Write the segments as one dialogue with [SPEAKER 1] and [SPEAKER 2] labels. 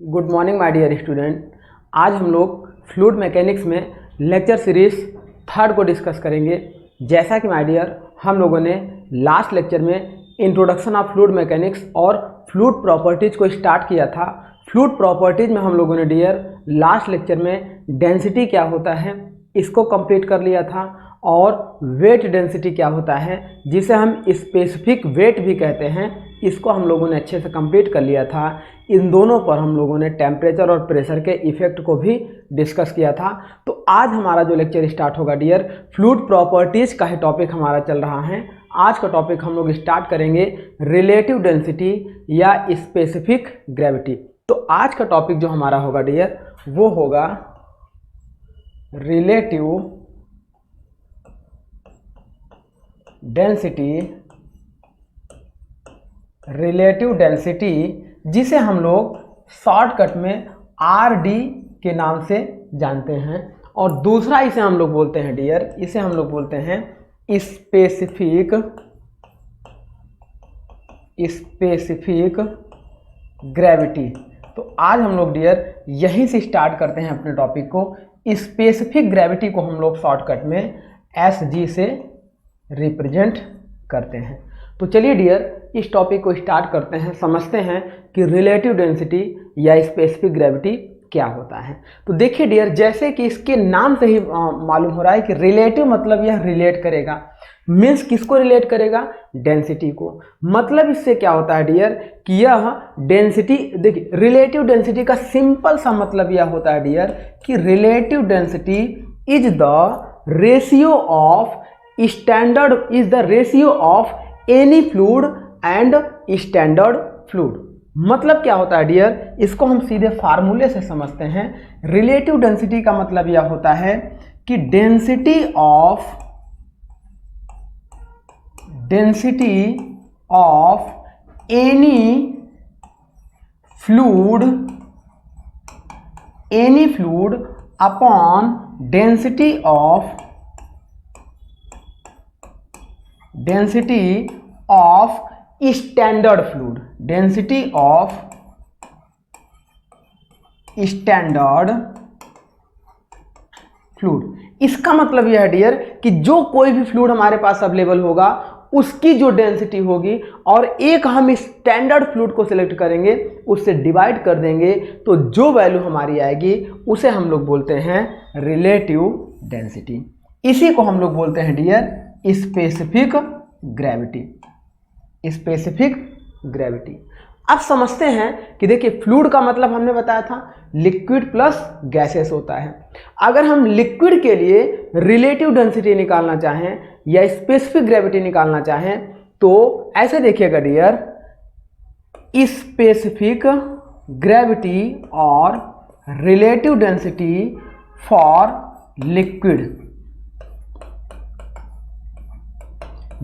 [SPEAKER 1] Good morning my dear student. आज हम लोग फ्लूइड मैकेनिक्स में लेक्चर सीरीज 3 को डिस्कस करेंगे। जैसा कि माय डियर हम लोगों ने लास्ट लेक्चर में इंट्रोडक्शन ऑफ फ्लूइड मैकेनिक्स और फ्लूइड प्रॉपर्टीज़ को स्टार्ट किया था। फ्लूइड प्रॉपर्टीज़ में हम लोगों ने डियर लास्ट लेक्चर में डेंसिटी क्या होता है इसको कंप्लीट कर लिया था, और वेट डेंसिटी क्या होता है जिसे हम स्पेसिफिक वेट भी कहते हैं, इसको हम लोगों ने अच्छे से कंप्लीट कर लिया था। इन दोनों पर हम लोगों ने टेम्परेचर और प्रेशर के इफेक्ट को भी डिस्कस किया था। तो आज हमारा जो लेक्चर स्टार्ट होगा डियर, फ्लूइड प्रॉपर्टीज़ का ही टॉपिक हमारा चल रहा है। आज का टॉपिक हम लोग स्टार्ट करेंगे रिलेटिव डेंसिटी या स्पेसिफिक ग्रेविटी। तो आज का टॉपिक जो हमारा होगा डियर वो होगा रिलेटिव डेंसिटी, जिसे हम लोग शॉर्टकट में आरडी के नाम से जानते हैं, और दूसरा इसे हम लोग बोलते हैं डियर, इसे हम लोग बोलते हैं स्पेसिफिक ग्रेविटी। तो आज हम लोग डियर यहीं से स्टार्ट करते हैं अपने टॉपिक को। स्पेसिफिक ग्रेविटी को हम लोग शॉर्टकट में एसजी से रिप्रेजेंट करते हैं। तो चलिए डियर इस टॉपिक को स्टार्ट करते हैं, समझते हैं कि रिलेटिव डेंसिटी या स्पेसिफिक ग्रेविटी क्या होता है। तो देखिए डियर, जैसे कि इसके नाम से ही मालूम हो रहा है कि रिलेटिव मतलब यह रिलेट करेगा, मीन्स किसको रिलेट करेगा? डेंसिटी को। मतलब इससे क्या होता है डियर कि यह डेंसिटी, देखिए रिलेटिव डेंसिटी का सिंपल सा मतलब यह होता है डियर कि relative density is the ratio of any fluid and standard fluid. मतलब क्या होता है डियर, इसको हम सीधे फार्मूले से समझते हैं। रिलेटिव डेंसिटी का मतलब यह होता है कि density of any fluid upon density of standard fluid, density of standard fluid. इसका मतलब यह है डियर कि जो कोई भी फ्लूइड हमारे पास अवेलेबल होगा उसकी जो डेंसिटी होगी, और एक हम स्टैंडर्ड फ्लूइड को सिलेक्ट करेंगे, उससे डिवाइड कर देंगे, तो जो वैल्यू हमारी आएगी उसे हम लोग बोलते हैं रिलेटिव डेंसिटी। इसी को हम लोग बोलते हैं डियर स्पेसिफिक ग्रेविटी। अब समझते हैं कि देखिए फ्लूइड का मतलब हमने बताया था लिक्विड प्लस गैसेस होता है। अगर हम लिक्विड के लिए रिलेटिव डेंसिटी निकालना चाहें या स्पेसिफिक ग्रेविटी निकालना चाहें तो ऐसे देखिएगा डियर, स्पेसिफिक ग्रेविटी और रिलेटिव डेंसिटी फॉर लिक्विड।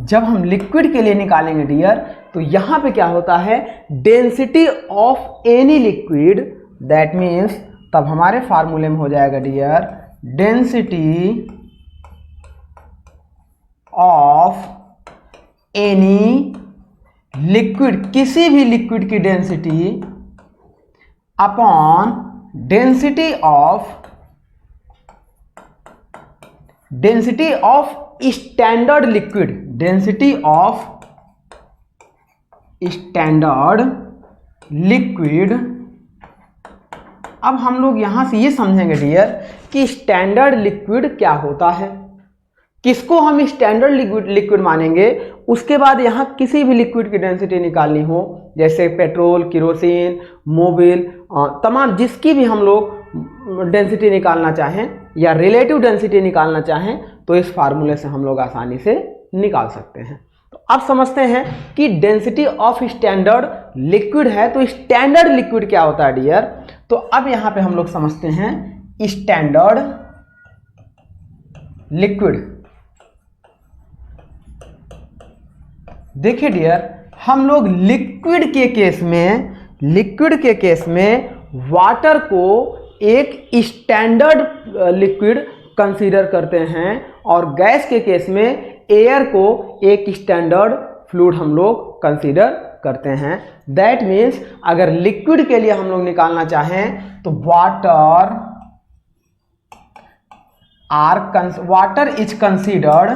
[SPEAKER 1] जब हम लिक्विड के लिए निकालेंगे डियर तो यहां पे क्या होता है, density of any liquid, that means तब हमारे फार्मूले में हो जाएगा dear density of any liquid, किसी भी लिक्विड की density upon density of standard liquid, density of standard liquid. अब हम लोग यहां से ये समझेंगे डियर कि स्टैंडर्ड लिक्विड क्या होता है, किसको हम स्टैंडर्ड लिक्विड मानेंगे। उसके बाद यहां किसी भी लिक्विड की डेंसिटी निकालनी हो, जैसे पेट्रोल, केरोसिन, मोबिल, तमाम जिसकी भी हम लोग डेंसिटी निकालना चाहें या रिलेटिव डेंसिटी निकालना चाहें, तो इस फार्मूले से हम लोग आसानी से निकाल सकते हैं। तो अब समझते हैं कि डेंसिटी ऑफ स्टैंडर्ड लिक्विड है, तो स्टैंडर्ड लिक्विड क्या होता है डियर। तो अब यहां पे हम लोग समझते हैं स्टैंडर्ड लिक्विड। देखिए डियर, हम लोग लिक्विड के केस में वाटर को एक स्टैंडर्ड लिक्विड कंसीडर करते हैं, और गैस के केस में एयर को एक स्टैंडर्ड फ्लूइड हम लोग कंसीडर करते हैं। दैट मीन्स अगर लिक्विड के लिए हम लोग निकालना चाहें तो water is considered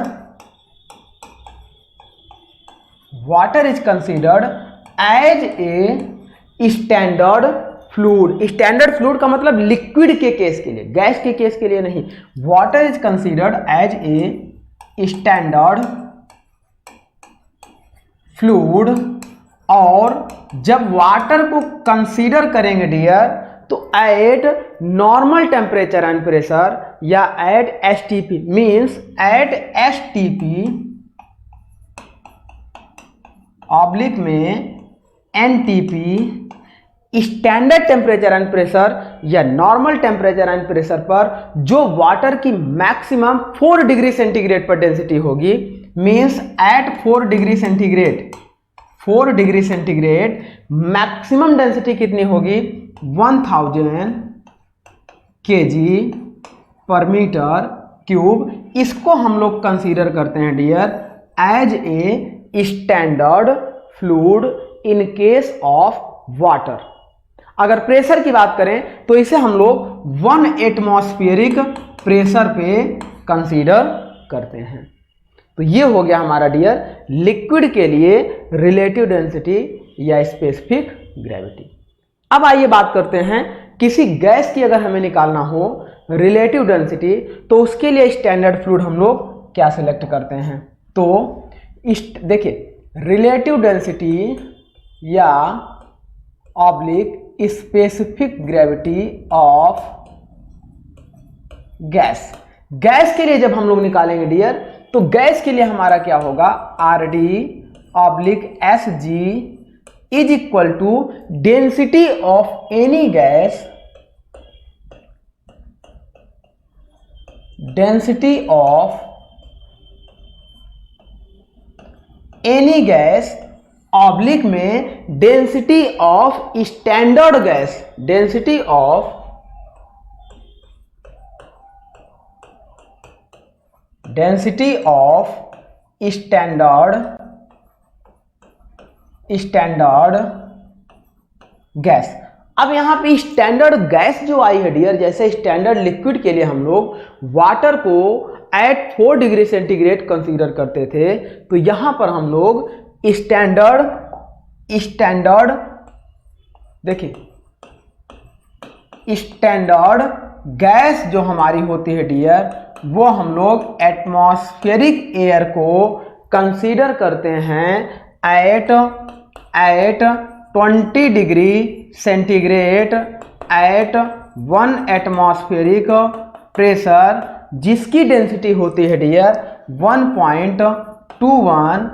[SPEAKER 1] as a standard fluid. Standard fluid का मतलब लिक्विड के केस के लिए, गैस के केस के लिए नहीं। Water is considered as a standard fluid, और जब वाटर को कंसीडर करेंगे डियर तो at normal temperature and pressure या at STP, means at STP oblique में NTP, standard temperature and pressure या नॉर्मल टेम्परेचर एंड प्रेशर पर जो वाटर की मैक्सिमम 4 डिग्री सेंटीग्रेड पर डेंसिटी होगी, means at 4 degree centigrade maximum density कितनी होगी 1000 kg पर मीटर क्यूब। इसको हम लोग कंसीडर करते हैं dear as a standard fluid in case of water. अगर प्रेशर की बात करें तो इसे हम लोग 1 एटमॉस्फेरिक प्रेशर पे कंसीडर करते हैं। तो ये हो गया हमारा डियर लिक्विड के लिए रिलेटिव डेंसिटी या स्पेसिफिक ग्रेविटी। अब आइए बात करते हैं किसी गैस की अगर हमें निकालना हो रिलेटिव डेंसिटी तो उसके लिए स्टैंडर्ड फ्लूइड हम लोग क्या सिलेक्ट करते हैं। तो देखिए रिलेटिव डेंसिटी या oblique specific gravity of gas के लिए जब हम लोग निकालेंगे डियर तो गैस के लिए हमारा क्या होगा RD oblique SG is equal to density of any gas, density of any gas oblique में density of standard gas, density of standard gas. अब यहां पे स्टैंडर्ड गैस जो आई है डियर, जैसे स्टैंडर्ड लिक्विड के लिए हम लोग वाटर को एट 4 डिग्री सेंटीग्रेड कंसीडर करते थे, तो यहां पर हम लोग स्टैंडर्ड देखिए स्टैंडर्ड गैस जो हमारी होती है डियर वो हम लोग एटमॉस्फेरिक एयर को कंसीडर करते हैं at 20 degree centigrade at 1 atmospheric pressure, जिसकी डेंसिटी होती है डियर 1.21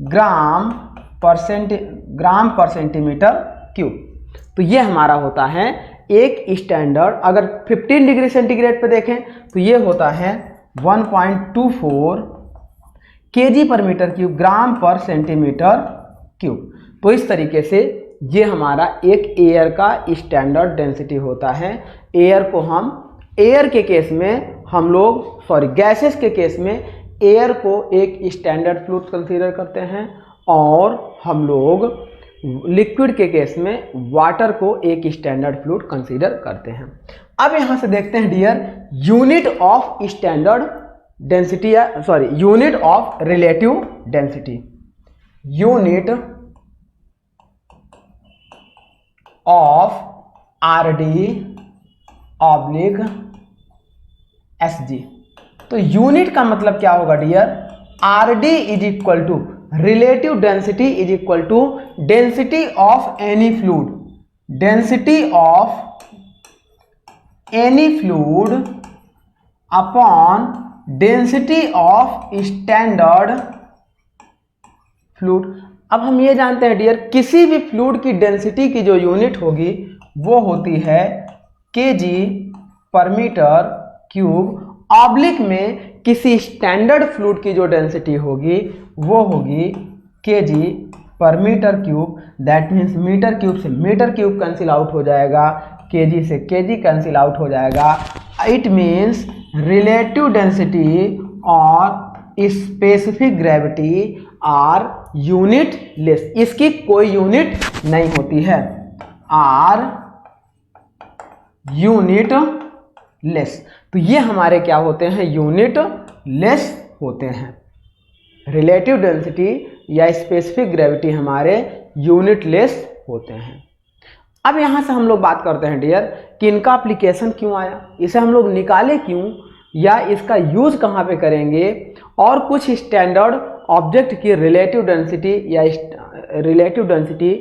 [SPEAKER 1] ग्राम पर सेंटीमीटर क्यूब। तो ये हमारा होता है एक स्टैंडर्ड। अगर 15 डिग्री सेंटीग्रेड पे देखें तो ये होता है 1.24 kg पर मीटर क्यूब, ग्राम पर सेंटीमीटर क्यूब। तो इस तरीके से ये हमारा एक एयर का स्टैंडर्ड डेंसिटी होता है। एयर के केस में हम लोग गैसेस के केस में एयर को एक स्टैंडर्ड फ्लूइड कंसीडर करते हैं, और हम लोग लिक्विड के केस में वाटर को एक स्टैंडर्ड फ्लूइड कंसीडर करते हैं। अब यहां से देखते हैं dear unit of standard density unit of relative density. Unit of RD oblique SG। तो यूनिट का मतलब क्या होगा dear, RD is equal to relative density is equal to density of any fluid, density of any fluid upon density of standard fluid. अब हम ये जानते हैं डियर किसी भी फ्लूइड की डेंसिटी की जो यूनिट होगी वो होती है kg per metre cube, oblique में किसी स्टैंडर्ड फ्लूइड की जो डेंसिटी होगी वो होगी kg per metre cube. That means metre cube से मीटर क्यूब कैंसिल आउट हो जाएगा, kg से kg कैंसिल आउट हो जाएगा। इट मीन्स रिलेटिव डेंसिटी और specific gravity are unitless, इसकी कोई यूनिट नहीं होती है, आर यूनिट लेस। तो ये हमारे क्या होते हैं, यूनिट लेस होते हैं। रिलेटिव डेंसिटी या स्पेसिफिक ग्रेविटी हमारे यूनिट लेस होते हैं। अब यहाँ से हम लोग बात करते हैं डियर कि इनका एप्लीकेशन क्यों आया, इसे हम लोग निकाले क्यों, या इसका यूज कहाँ पे करेंगे, और कुछ स्टैंडर्ड ऑब्जेक्ट की रिलेटिव डेंसिटी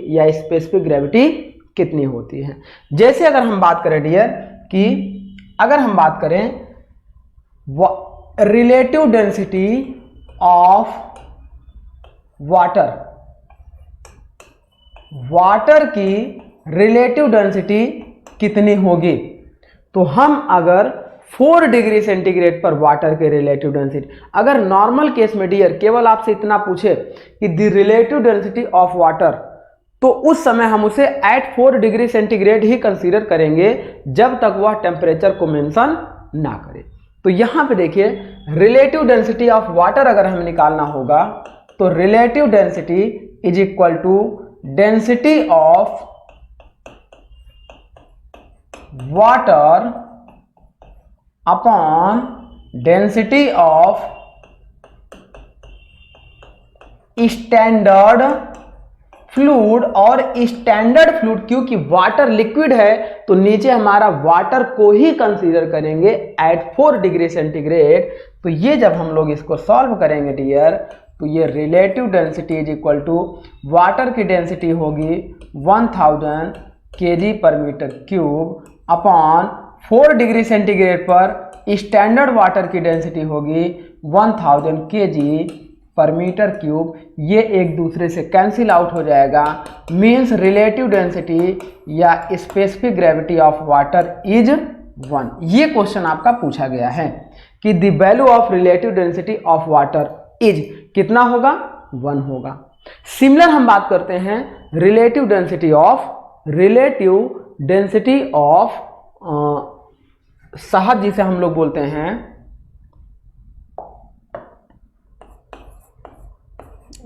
[SPEAKER 1] या स्पेसिफिक ग्रेविटी कितनी होती है। जैसे अगर हम बात करें डियर कि अगर हम बात करें रिलेटिव डेंसिटी ऑफ वाटर की रिलेटिव डेंसिटी कितनी होगी, तो हम अगर 4 डिग्री सेंटीग्रेड पर वाटर के रिलेटिव डेंसिटी, अगर नॉर्मल केस में डियर केवल आपसे इतना पूछे कि the relative density of water, तो उस समय हम उसे एट 4 डिग्री सेंटीग्रेड ही कंसीडर करेंगे जब तक वह टेम्परेचर को मेंशन ना करे। तो यहां पे देखिए रिलेटिव डेंसिटी ऑफ वाटर अगर हमें निकालना होगा तो relative density is equal to density of water upon density of standard fluid. और स्टैंडर्ड फ्लूइड क्योंकि वाटर लिक्विड है तो नीचे हमारा वाटर को ही कंसीडर करेंगे एट 4 डिग्री सेंटीग्रेड। तो ये जब हम लोग इसको सॉल्व करेंगे डियर, तो ये relative density is equal to water की डेंसिटी होगी 1000 kg per metre cube upon 4 degree centigrade पर स्टैंडर्ड वाटर की डेंसिटी होगी 1000 kg पर मीटर क्यूब। ये एक दूसरे से कैंसिल आउट हो जाएगा, मीन्स रिलेटिव डेंसिटी या specific gravity of water is 1। ये क्वेश्चन आपका पूछा गया है कि the value of relative density of water is कितना होगा, 1 होगा। सिमिलर हम बात करते हैं रिलेटिव डेंसिटी ऑफ शहद जिसे हम लोग बोलते हैं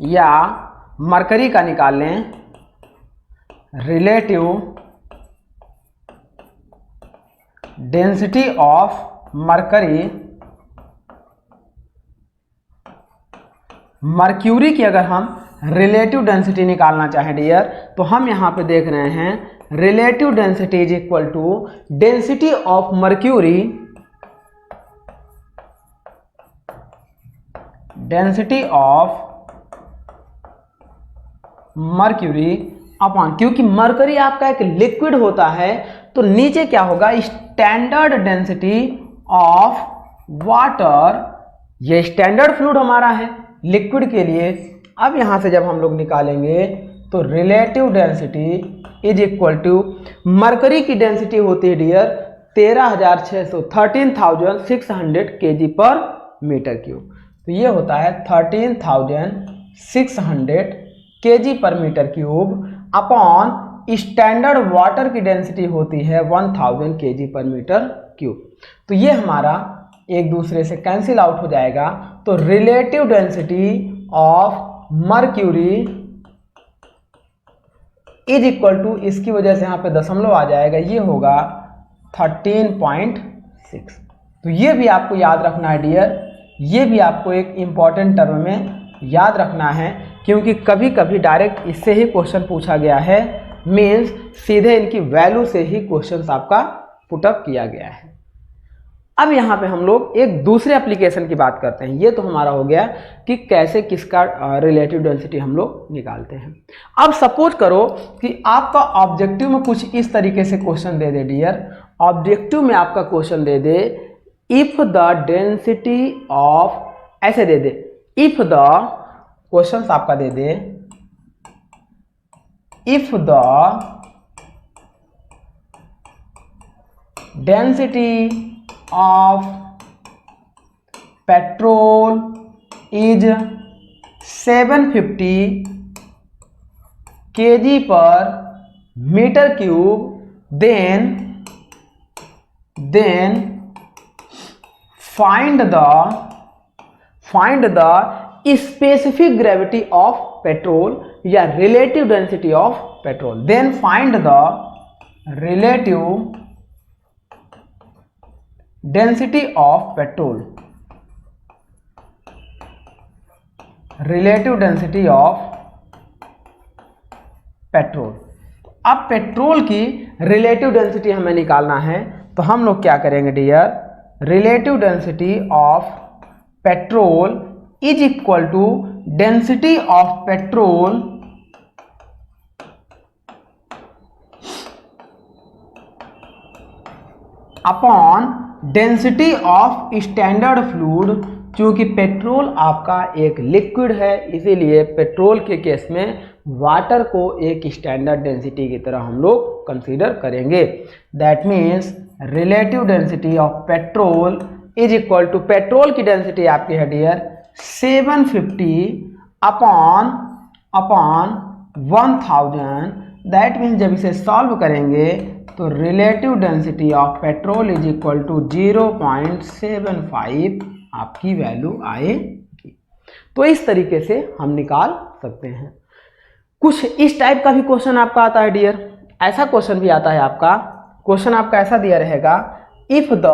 [SPEAKER 1] या मरकरी का निकाल लें, रिलेटिव डेंसिटी ऑफ मर्क्यूरी की अगर हम रिलेटिव डेंसिटी निकालना चाहें डियर, तो हम यहां पे देख रहे हैं relative density is equal to density of mercury upon, क्योंकि मरकरी आपका एक लिक्विड होता है तो नीचे क्या होगा, स्टैंडर्ड डेंसिटी ऑफ वाटर। ये स्टैंडर्ड फ्लूइड हमारा है लिक्विड के लिए। अब यहां से जब हम लोग निकालेंगे तो relative density is equal to mercury की डेंसिटी होती है dear 13,600 kg per metre cube. तो ये होता है 13,600 kg per metre cube upon standard water की डेंसिटी होती है 1000 kg पर मीटर क्यूब। तो ये हमारा एक दूसरे से कैंसिल आउट हो जाएगा। तो relative density of mercury is equal to, इसकी वजह से यहाँ पे दशमलव आ जाएगा, ये होगा 13.6। तो ये भी आपको याद रखना है डियर, ये भी आपको एक इंपॉर्टेंट टर्म में याद रखना है, क्योंकि कभी कभी डायरेक्ट इससे ही क्वेश्चन पूछा गया है, मीन्स सीधे इनकी वैल्यू से ही क्वेश्चन आपका पुटअप किया गया है। अब यहाँ पे हम लोग एक दूसरे एप्लीकेशन की बात करते हैं। ये तो हमारा हो गया कि कैसे किसका रिलेटिव डेंसिटी हम लोग निकालते हैं। अब सपोज करो कि आपका ऑब्जेक्टिव में कुछ इस तरीके से क्वेश्चन दे दे डियर, ऑब्जेक्टिव में आपका क्वेश्चन दे दे इफ द डेंसिटी ऑफ, ऐसे दे दे, इफ द क्वेश्चन आपका दे दे if the density of petrol is 750 kg per meter cube, then find the specific gravity of petrol या relative density of petrol. Then find the relative density of petrol, relative density of petrol. अब petrol की relative density हमें निकालना है, तो हम लोग क्या करेंगे dear, relative density of petrol is equal to density of petrol upon density of standard fluid. चूंकि पेट्रोल आपका एक लिक्विड है, इसीलिए पेट्रोल के केस में वाटर को एक स्टैंडर्ड डेंसिटी की तरह हम लोग कंसीडर करेंगे। That means relative density of petrol is equal to, petrol की डेंसिटी आपकी है डियर 750 अपॉन 1000। दैट मीन्स जब इसे सॉल्व करेंगे तो relative density of petrol is equal to 0.75 आपकी वैल्यू आएगी। तो इस तरीके से हम निकाल सकते हैं। कुछ इस टाइप का भी क्वेश्चन आपका आता है डियर, ऐसा क्वेश्चन भी आता है आपका। क्वेश्चन आपका ऐसा दिया रहेगा, if the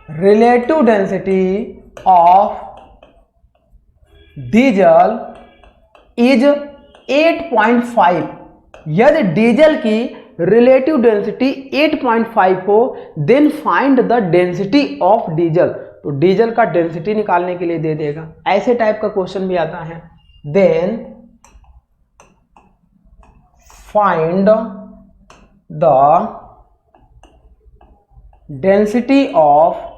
[SPEAKER 1] relative density of diesel is 8.5, यदि डीजल की रिलेटिव डेंसिटी 8.5 हो, then find the density of diesel. तो डीजल का डेंसिटी निकालने के लिए दे देगा, ऐसे टाइप का क्वेश्चन भी आता है। Then find the density of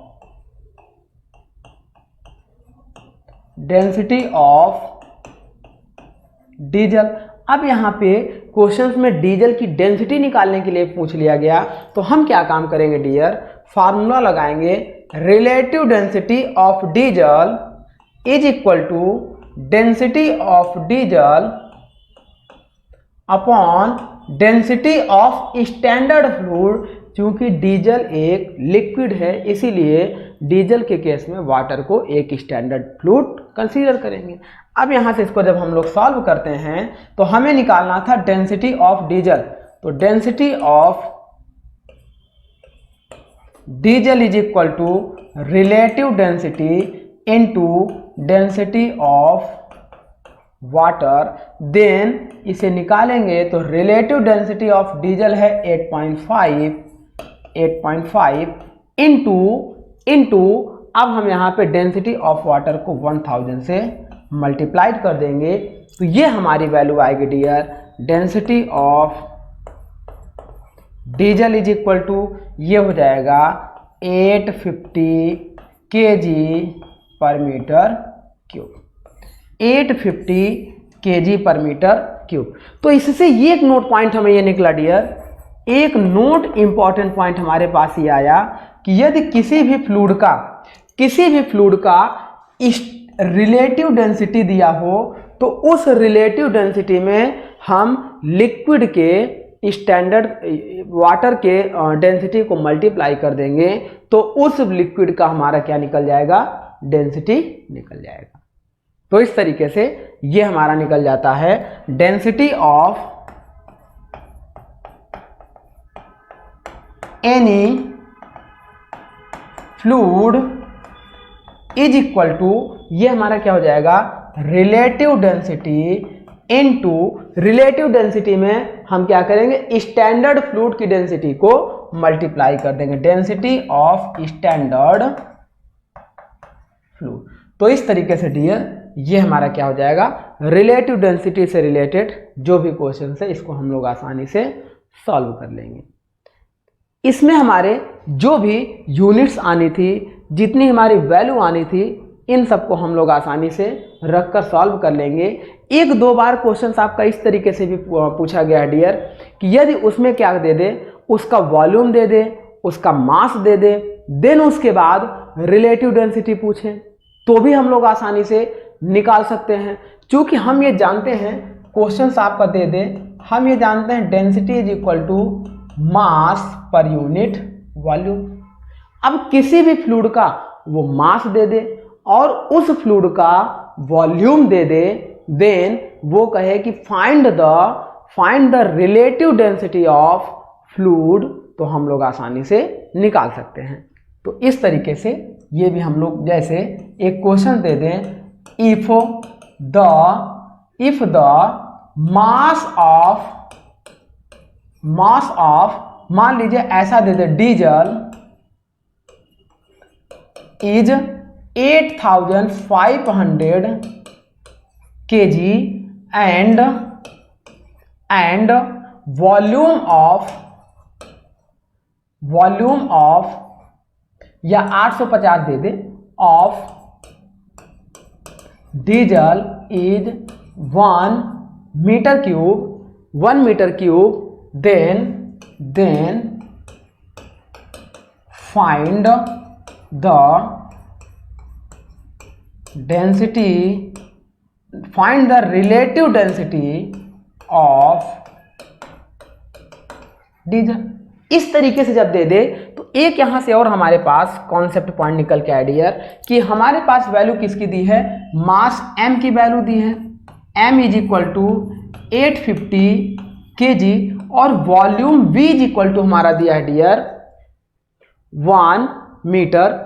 [SPEAKER 1] diesel. अब यहाँ पे क्वेश्चंस में डीजल की डेंसिटी निकालने के लिए पूछ लिया गया, तो हम क्या काम करेंगे डियर, फार्मूला लगाएंगे, relative density of diesel is equal to density of diesel upon density of standard fluid. क्योंकि डीजल एक लिक्विड है, इसीलिए डीजल के केस में वाटर को एक स्टैंडर्ड फ्लूइड कंसीडर करेंगे। अब यहाँ से इसको जब हम लोग सॉल्व करते हैं तो हमें निकालना था डेंसिटी ऑफ डीजल। तो density of diesel is equal to relative density into density of water. Then इसे निकालेंगे तो रिलेटिव डेंसिटी ऑफ डीजल है 8.5 इनटू अब हम यहाँ पे डेंसिटी ऑफ वाटर को 1000 से मल्टीप्लाइड कर देंगे, तो ये हमारी वैल्यू आएगी dear, density of diesel is equal to, ये हो जाएगा 850 kg per metre cube, 850 kg per metre cube. तो इससे ये एक नोट पॉइंट हमें ये निकला डियर, एक नोट इंपॉर्टेंट पॉइंट हमारे पास ये आया कि यदि किसी भी फ्लूइड का रिलेटिव डेंसिटी दिया हो, तो उस रिलेटिव डेंसिटी में हम लिक्विड के स्टैंडर्ड वाटर के डेंसिटी को मल्टीप्लाई कर देंगे, तो उस लिक्विड का हमारा क्या निकल जाएगा, डेंसिटी निकल जाएगा। तो इस तरीके से ये हमारा निकल जाता है density of any fluid is equal to, ये हमारा क्या हो जाएगा, relative density into, relative density में हम क्या करेंगे, स्टैंडर्ड फ्लूइड की डेंसिटी को मल्टीप्लाई कर देंगे, डेंसिटी ऑफ स्टैंडर्ड फ्लूइड। तो इस तरीके से डियर ये हमारा क्या हो जाएगा, रिलेटिव डेंसिटी से रिलेटेड जो भी क्वेश्चन है इसको हम लोग आसानी से सॉल्व कर लेंगे। इसमें हमारे जो भी यूनिट्स आनी थी, जितनी हमारी वैल्यू आनी थी, इन सबको हम लोग आसानी से रखकर सॉल्व कर लेंगे। एक दो बार क्वेश्चन आपका इस तरीके से भी पूछा गया है डियर कि यदि उसमें क्या दे दे, उसका वॉल्यूम दे दे, उसका मास दे दे, देन उसके बाद रिलेटिव डेंसिटी पूछें, तो भी हम लोग आसानी से निकाल सकते हैं। क्योंकि हम ये जानते हैं, क्वेश्चन आपका दे दे, हम ये जानते हैं density is equal to mass per unit volume. अब किसी भी फ्लूइड का वो मास दे दे और उस फ्लूइड का वॉल्यूम दे दे, देन वो कहे कि find the relative density of fluid, तो हम लोग आसानी से निकाल सकते हैं। तो इस तरीके से ये भी हम लोग, जैसे एक क्वेश्चन दे दें, इफ द मास ऑफ मान लीजिए ऐसा दे दे, diesel is 8500 kg and volume of या 850 दे दे of diesel is 1 metre cube, then find the relative density of diesel. इस तरीके से जब दे दे तो एक यहां से और हमारे पास कॉन्सेप्ट पॉइंट निकल के आया डियर कि हमारे पास वैल्यू किसकी दी है, मास m की वैल्यू दी है, m is equal to 850 kg और volume v is equal to हमारा दिया है डियर 1 मीटर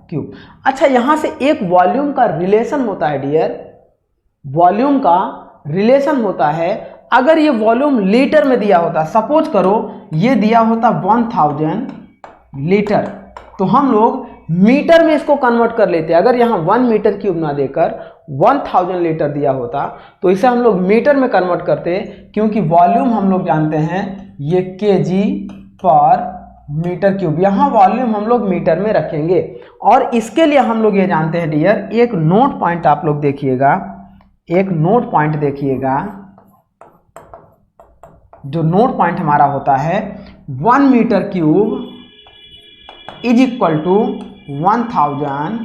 [SPEAKER 1] क्यूब। अच्छा, यहां से एक वॉल्यूम का रिलेशन होता है डियर, वॉल्यूम का रिलेशन होता है। अगर ये वॉल्यूम लीटर में दिया होता, सपोज करो ये दिया होता 1000 लीटर, तो हम लोग मीटर में इसको कन्वर्ट कर लेते। अगर यहाँ 1 मीटर क्यूब ना देकर 1000 लीटर दिया होता तो इसे हम लोग मीटर में कन्वर्ट करते, क्योंकि वॉल्यूम हम लोग जानते हैं ये केजी पर मीटर क्यूब, यहाँ वॉल्यूम हम लोग मीटर में रखेंगे। और इसके लिए हम लोग ये जानते हैं डियर, एक नोट पॉइंट आप लोग देखिएगा, एक नोट पॉइंट देखिएगा, जो नोट पॉइंट हमारा होता है 1 metre cube is equal to 1000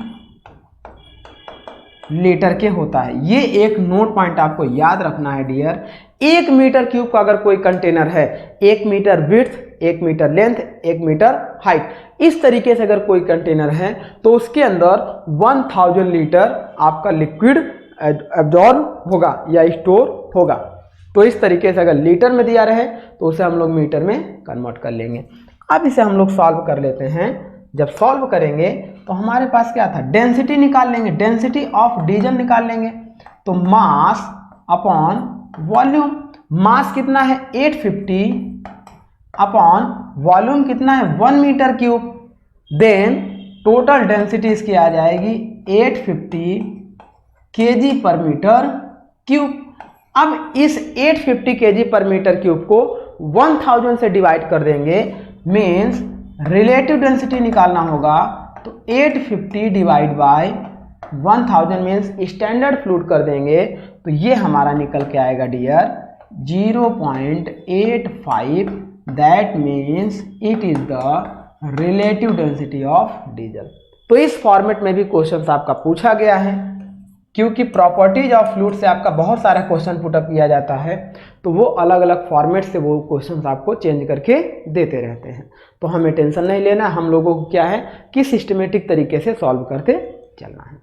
[SPEAKER 1] litre के होता है। ये एक नोट पॉइंट आपको याद रखना है डियर। 1 मीटर क्यूब का अगर कोई कंटेनर है, 1 metre width, 1 metre length, 1 metre height, इस तरीके से अगर कोई कंटेनर है तो उसके अंदर 1000 लीटर आपका लिक्विड एब्जॉर्ब होगा या स्टोर होगा। तो इस तरीके से अगर लीटर में दिया रहे तो उसे हम लोग मीटर में कन्वर्ट कर लेंगे। अब इसे हम लोग सॉल्व कर लेते हैं। जब सॉल्व करेंगे तो हमारे पास क्या था, डेंसिटी निकाल लेंगे, डेंसिटी ऑफ डीजल निकाल लेंगे। तो मास अपॉन वॉल्यूम, मास कितना है 850 अपॉन वॉल्यूम कितना है 1 metre cube, then total density इसकी आ जाएगी 850 kg पर मीटर क्यूब। अब इस 850 kg पर मीटर क्यूब को 1000 से डिवाइड कर देंगे, मीन्स रिलेटिव डेंसिटी निकालना होगा। तो 850 divide by 1000 means standard fluid कर देंगे, तो ये हमारा निकल के आएगा dear 0.85, that means it is the relative density of diesel. तो इस फॉर्मेट में भी क्वेश्चन आपका पूछा गया है, क्योंकि प्रॉपर्टीज ऑफ फ्लूइड से आपका बहुत सारा क्वेश्चन पुटअप किया जाता है, तो वो अलग अलग फॉर्मेट से वो क्वेश्चंस आपको चेंज करके देते रहते हैं। तो हमें टेंशन नहीं लेना, हम लोगों को क्या है कि सिस्टमेटिक तरीके से सॉल्व करते चलना है।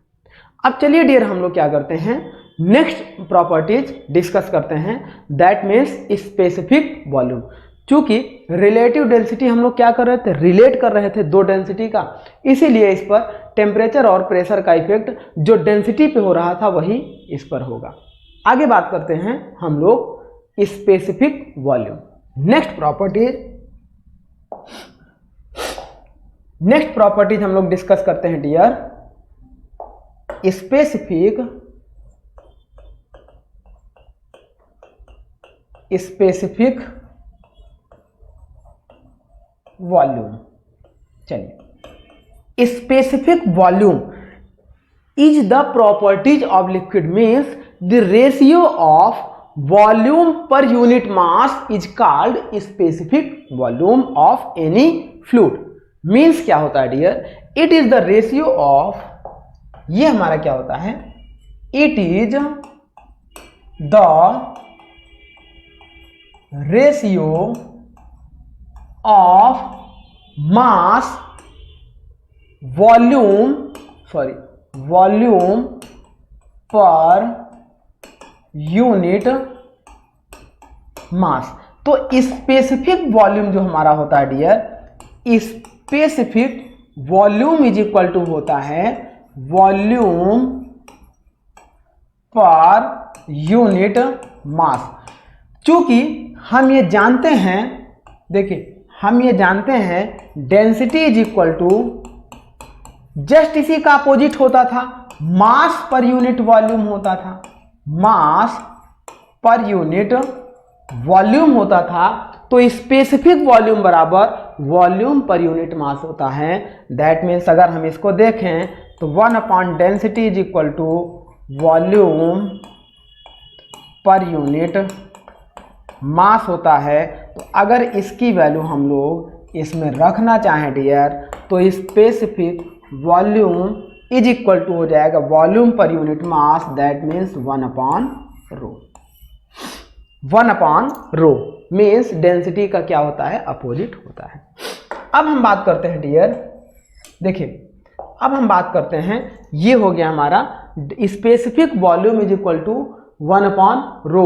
[SPEAKER 1] अब चलिए डियर हम लोग क्या करते हैं, नेक्स्ट प्रॉपर्टीज डिस्कस करते हैं, दैट मीन्स स्पेसिफिक वॉल्यूम। चूंकि रिलेटिव डेंसिटी हम लोग क्या कर रहे थे, रिलेट कर रहे थे दो डेंसिटी का, इसीलिए इस पर टेम्परेचर और प्रेशर का इफेक्ट जो डेंसिटी पे हो रहा था वही इस पर होगा। आगे बात करते हैं हम लोग स्पेसिफिक वॉल्यूम। नेक्स्ट प्रॉपर्टीज हम लोग डिस्कस करते हैं डियर, स्पेसिफिक वॉल्यूम। चलिए, specific volume is the properties of liquid, means the ratio of volume पर unit mass is called specific volume of any fluid. Means क्या होता है dear, it is the ratio of, ये हमारा क्या होता है, it is the ratio of mass volume पर यूनिट मास। तो स्पेसिफिक वॉल्यूम जो हमारा होता है dear, specific volume is equal to होता है वॉल्यूम पर यूनिट मास। चूंकि हम ये जानते हैं, देखिए हम ये जानते हैं density is equal to, just इसी का अपोजिट होता था, मास पर यूनिट वॉल्यूम होता था, मास पर यूनिट वॉल्यूम होता था। तो स्पेसिफिक वॉल्यूम बराबर वॉल्यूम पर यूनिट मास होता है। दैट मीन्स अगर हम इसको देखें तो 1 density is equal to volume पर यूनिट मास होता है। तो अगर इसकी वैल्यू हम लोग इसमें रखना चाहें डियर, तो specific volume is equal to हो जाएगा वॉल्यूम पर unit mass, that means 1/ρ। 1/ρ means density का क्या होता है, अपोजिट होता है। अब हम बात करते हैं डियर, देखिए अब हम बात करते हैं, ये हो गया हमारा specific volume is equal to 1/ρ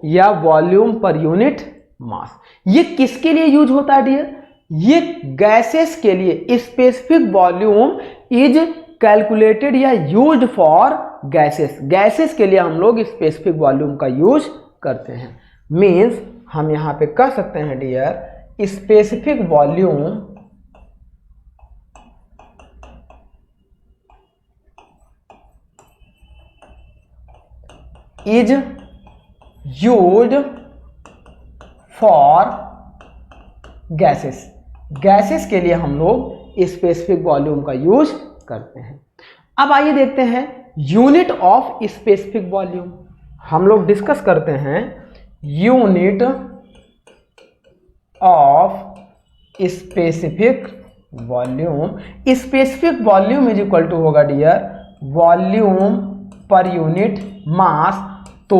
[SPEAKER 1] या वॉल्यूम पर यूनिट मास। ये किसके लिए यूज होता है डियर, ये गैसेस के लिए। स्पेसिफिक वॉल्यूम इज कैलकुलेटेड या यूज्ड फॉर गैसेस, गैसेस के लिए हम लोग स्पेसिफिक वॉल्यूम का यूज करते हैं। मीन्स हम यहां पे कह सकते हैं dear, specific volume is used for gases, gases के लिए हम लोग स्पेसिफिक वॉल्यूम का यूज करते हैं। अब आइए देखते हैं यूनिट ऑफ स्पेसिफिक वॉल्यूम। हम लोग डिस्कस करते हैं unit of specific volume. Specific volume is equal to होगा डियर वॉल्यूम पर यूनिट मास। तो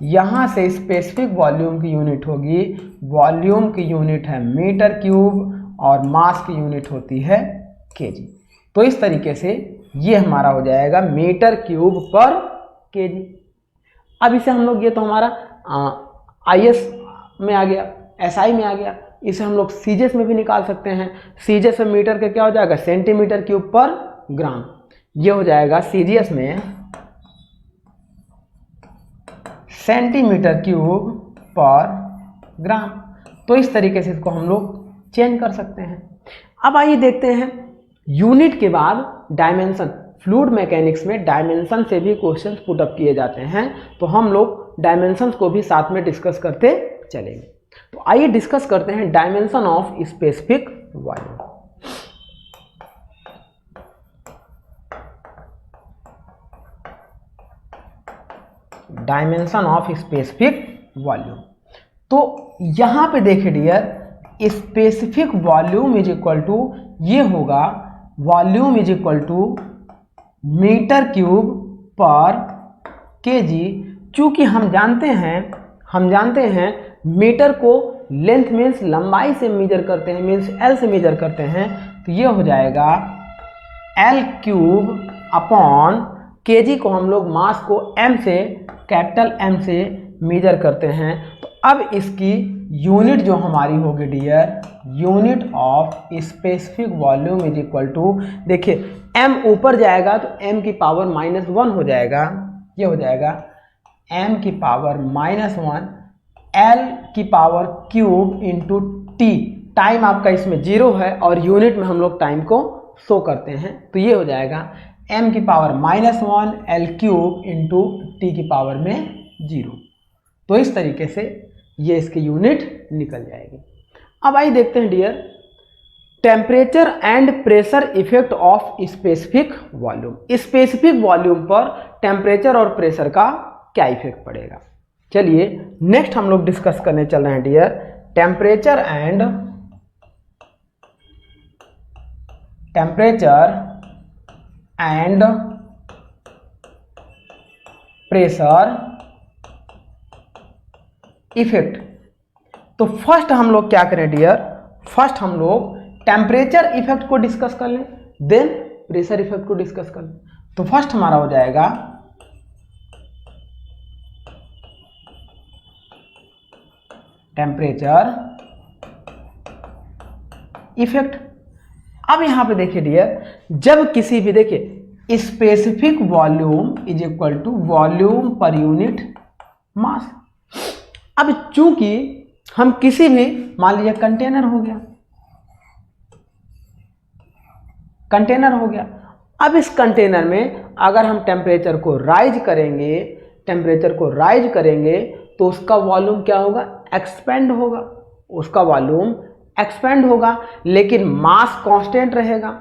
[SPEAKER 1] यहां से स्पेसिफिक वॉल्यूम की यूनिट होगी, वॉल्यूम की यूनिट है मीटर क्यूब और मास की यूनिट होती है केजी। तो इस तरीके से ये हमारा हो जाएगा मीटर क्यूब पर केजी। अब इसे हम लोग, ये तो हमारा आईएस में आ गया, एसआई में आ गया, इसे हम लोग सीजीएस में भी निकाल सकते हैं। सीजीएस में मीटर का क्या हो जाएगा, सेंटीमीटर क्यूब पर ग्राम। ये हो जाएगा सीजीएस में सेंटीमीटर क्यूब पर ग्राम। तो इस तरीके से इसको हम लोग चेंज कर सकते हैं। अब आइए देखते हैं यूनिट के बाद डायमेंशन। फ्लूइड मैकेनिक्स में डायमेंशन से भी क्वेश्चन पुट अप किए जाते हैं, तो हम लोग डायमेंशंस को भी साथ में डिस्कस करते चलेंगे। तो आइए डिस्कस करते हैं dimension of specific volume. Dimension of specific volume. तो यहां पे देखिए dear, specific volume is equal to, ये होगा volume is equal to metre cube per KG. चूंकि हम जानते हैं मीटर को लेंथ मीन्स लंबाई से मेजर करते हैं, मीन्स एल से मेजर करते हैं। तो ये हो जाएगा एल क्यूब अपॉन केजी को हम लोग मास को एम से, कैपिटल एम से मेजर करते हैं। तो अब इसकी यूनिट जो हमारी होगी dear, unit of specific volume is equal to, देखिए m ऊपर जाएगा तो m की पावर -1 हो जाएगा, ये हो जाएगा m की पावर -1 l की power cube into t। Time आपका इसमें 0 है और यूनिट में हम लोग टाइम को शो करते हैं। तो ये हो जाएगा m की power -1 l cube into t की पावर में 0। तो इस तरीके से ये इसकी यूनिट निकल जाएगी। अब आइए देखते हैं dear, temperature and pressure effect of specific volume. Specific volume पर टेम्परेचर और प्रेशर का क्या इफेक्ट पड़ेगा। चलिए नेक्स्ट हम लोग डिस्कस करने चल रहे हैं dear, temperature and pressure effect. तो फर्स्ट हम लोग क्या करें डियर, फर्स्ट हम लोग टेम्परेचर इफेक्ट को डिस्कस कर लें, देन प्रेशर इफेक्ट को डिस्कस कर लें। तो फर्स्ट हमारा हो जाएगा टेम्परेचर इफेक्ट। अब यहां पे देखिए डियर, जब किसी भी देखिए specific volume is equal to volume पर यूनिट मास। अब चूंकि हम किसी भी, मान लीजिए कंटेनर हो गया, कंटेनर हो गया, अब इस कंटेनर में अगर हम टेम्परेचर को राइज करेंगे, टेम्परेचर को राइज करेंगे तो उसका वॉल्यूम क्या होगा, एक्सपेंड होगा, उसका वॉल्यूम एक्सपेंड होगा, लेकिन मास कांस्टेंट रहेगा।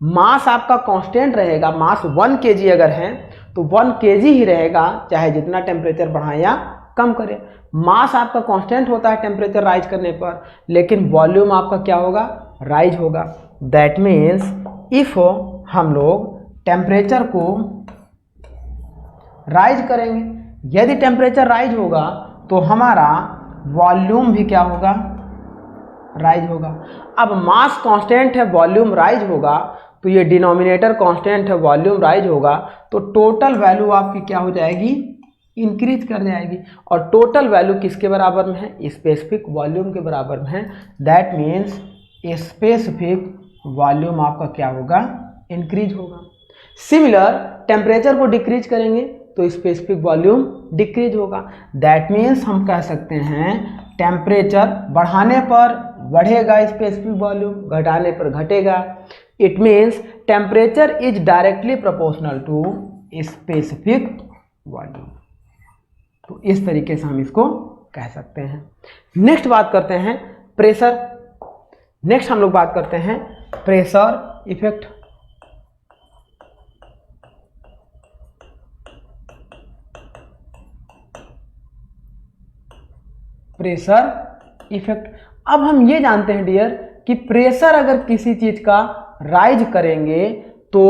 [SPEAKER 1] मास आपका कांस्टेंट रहेगा, मास 1 kg अगर है तो 1 kg ही रहेगा, चाहे जितना टेम्परेचर बढ़ाएं या कम करें। मास आपका कांस्टेंट होता है टेम्परेचर राइज करने पर, लेकिन वॉल्यूम आपका क्या होगा, राइज होगा। दैट मीन्स इफ हम लोग टेम्परेचर को राइज करेंगे, यदि टेम्परेचर राइज होगा तो हमारा वॉल्यूम भी क्या होगा, राइज होगा। अब मास कांस्टेंट है, वॉल्यूम राइज होगा, तो ये डिनोमिनेटर कांस्टेंट है, वॉल्यूम राइज होगा, तो टोटल वैल्यू आपकी क्या हो जाएगी, इंक्रीज कर जाएगी। और टोटल वैल्यू किसके बराबर में है, स्पेसिफिक वॉल्यूम के बराबर में है। दैट मीन्स स्पेसिफिक वॉल्यूम आपका क्या होगा, इंक्रीज होगा। सिमिलर टेम्परेचर को डिक्रीज करेंगे तो स्पेसिफिक वॉल्यूम डिक्रीज होगा। दैट मीन्स हम कह सकते हैं टेम्परेचर बढ़ाने पर बढ़ेगा स्पेसिफिक वॉल्यूम, घटाने पर घटेगा। It means temperature is directly proportional to specific volume. तो इस तरीके से हम इसको कह सकते हैं। नेक्स्ट बात करते हैं प्रेशर। नेक्स्ट हम लोग बात करते हैं प्रेशर इफेक्ट। Pressure effect. अब हम ये जानते हैं डियर कि प्रेशर अगर किसी चीज का राइज करेंगे तो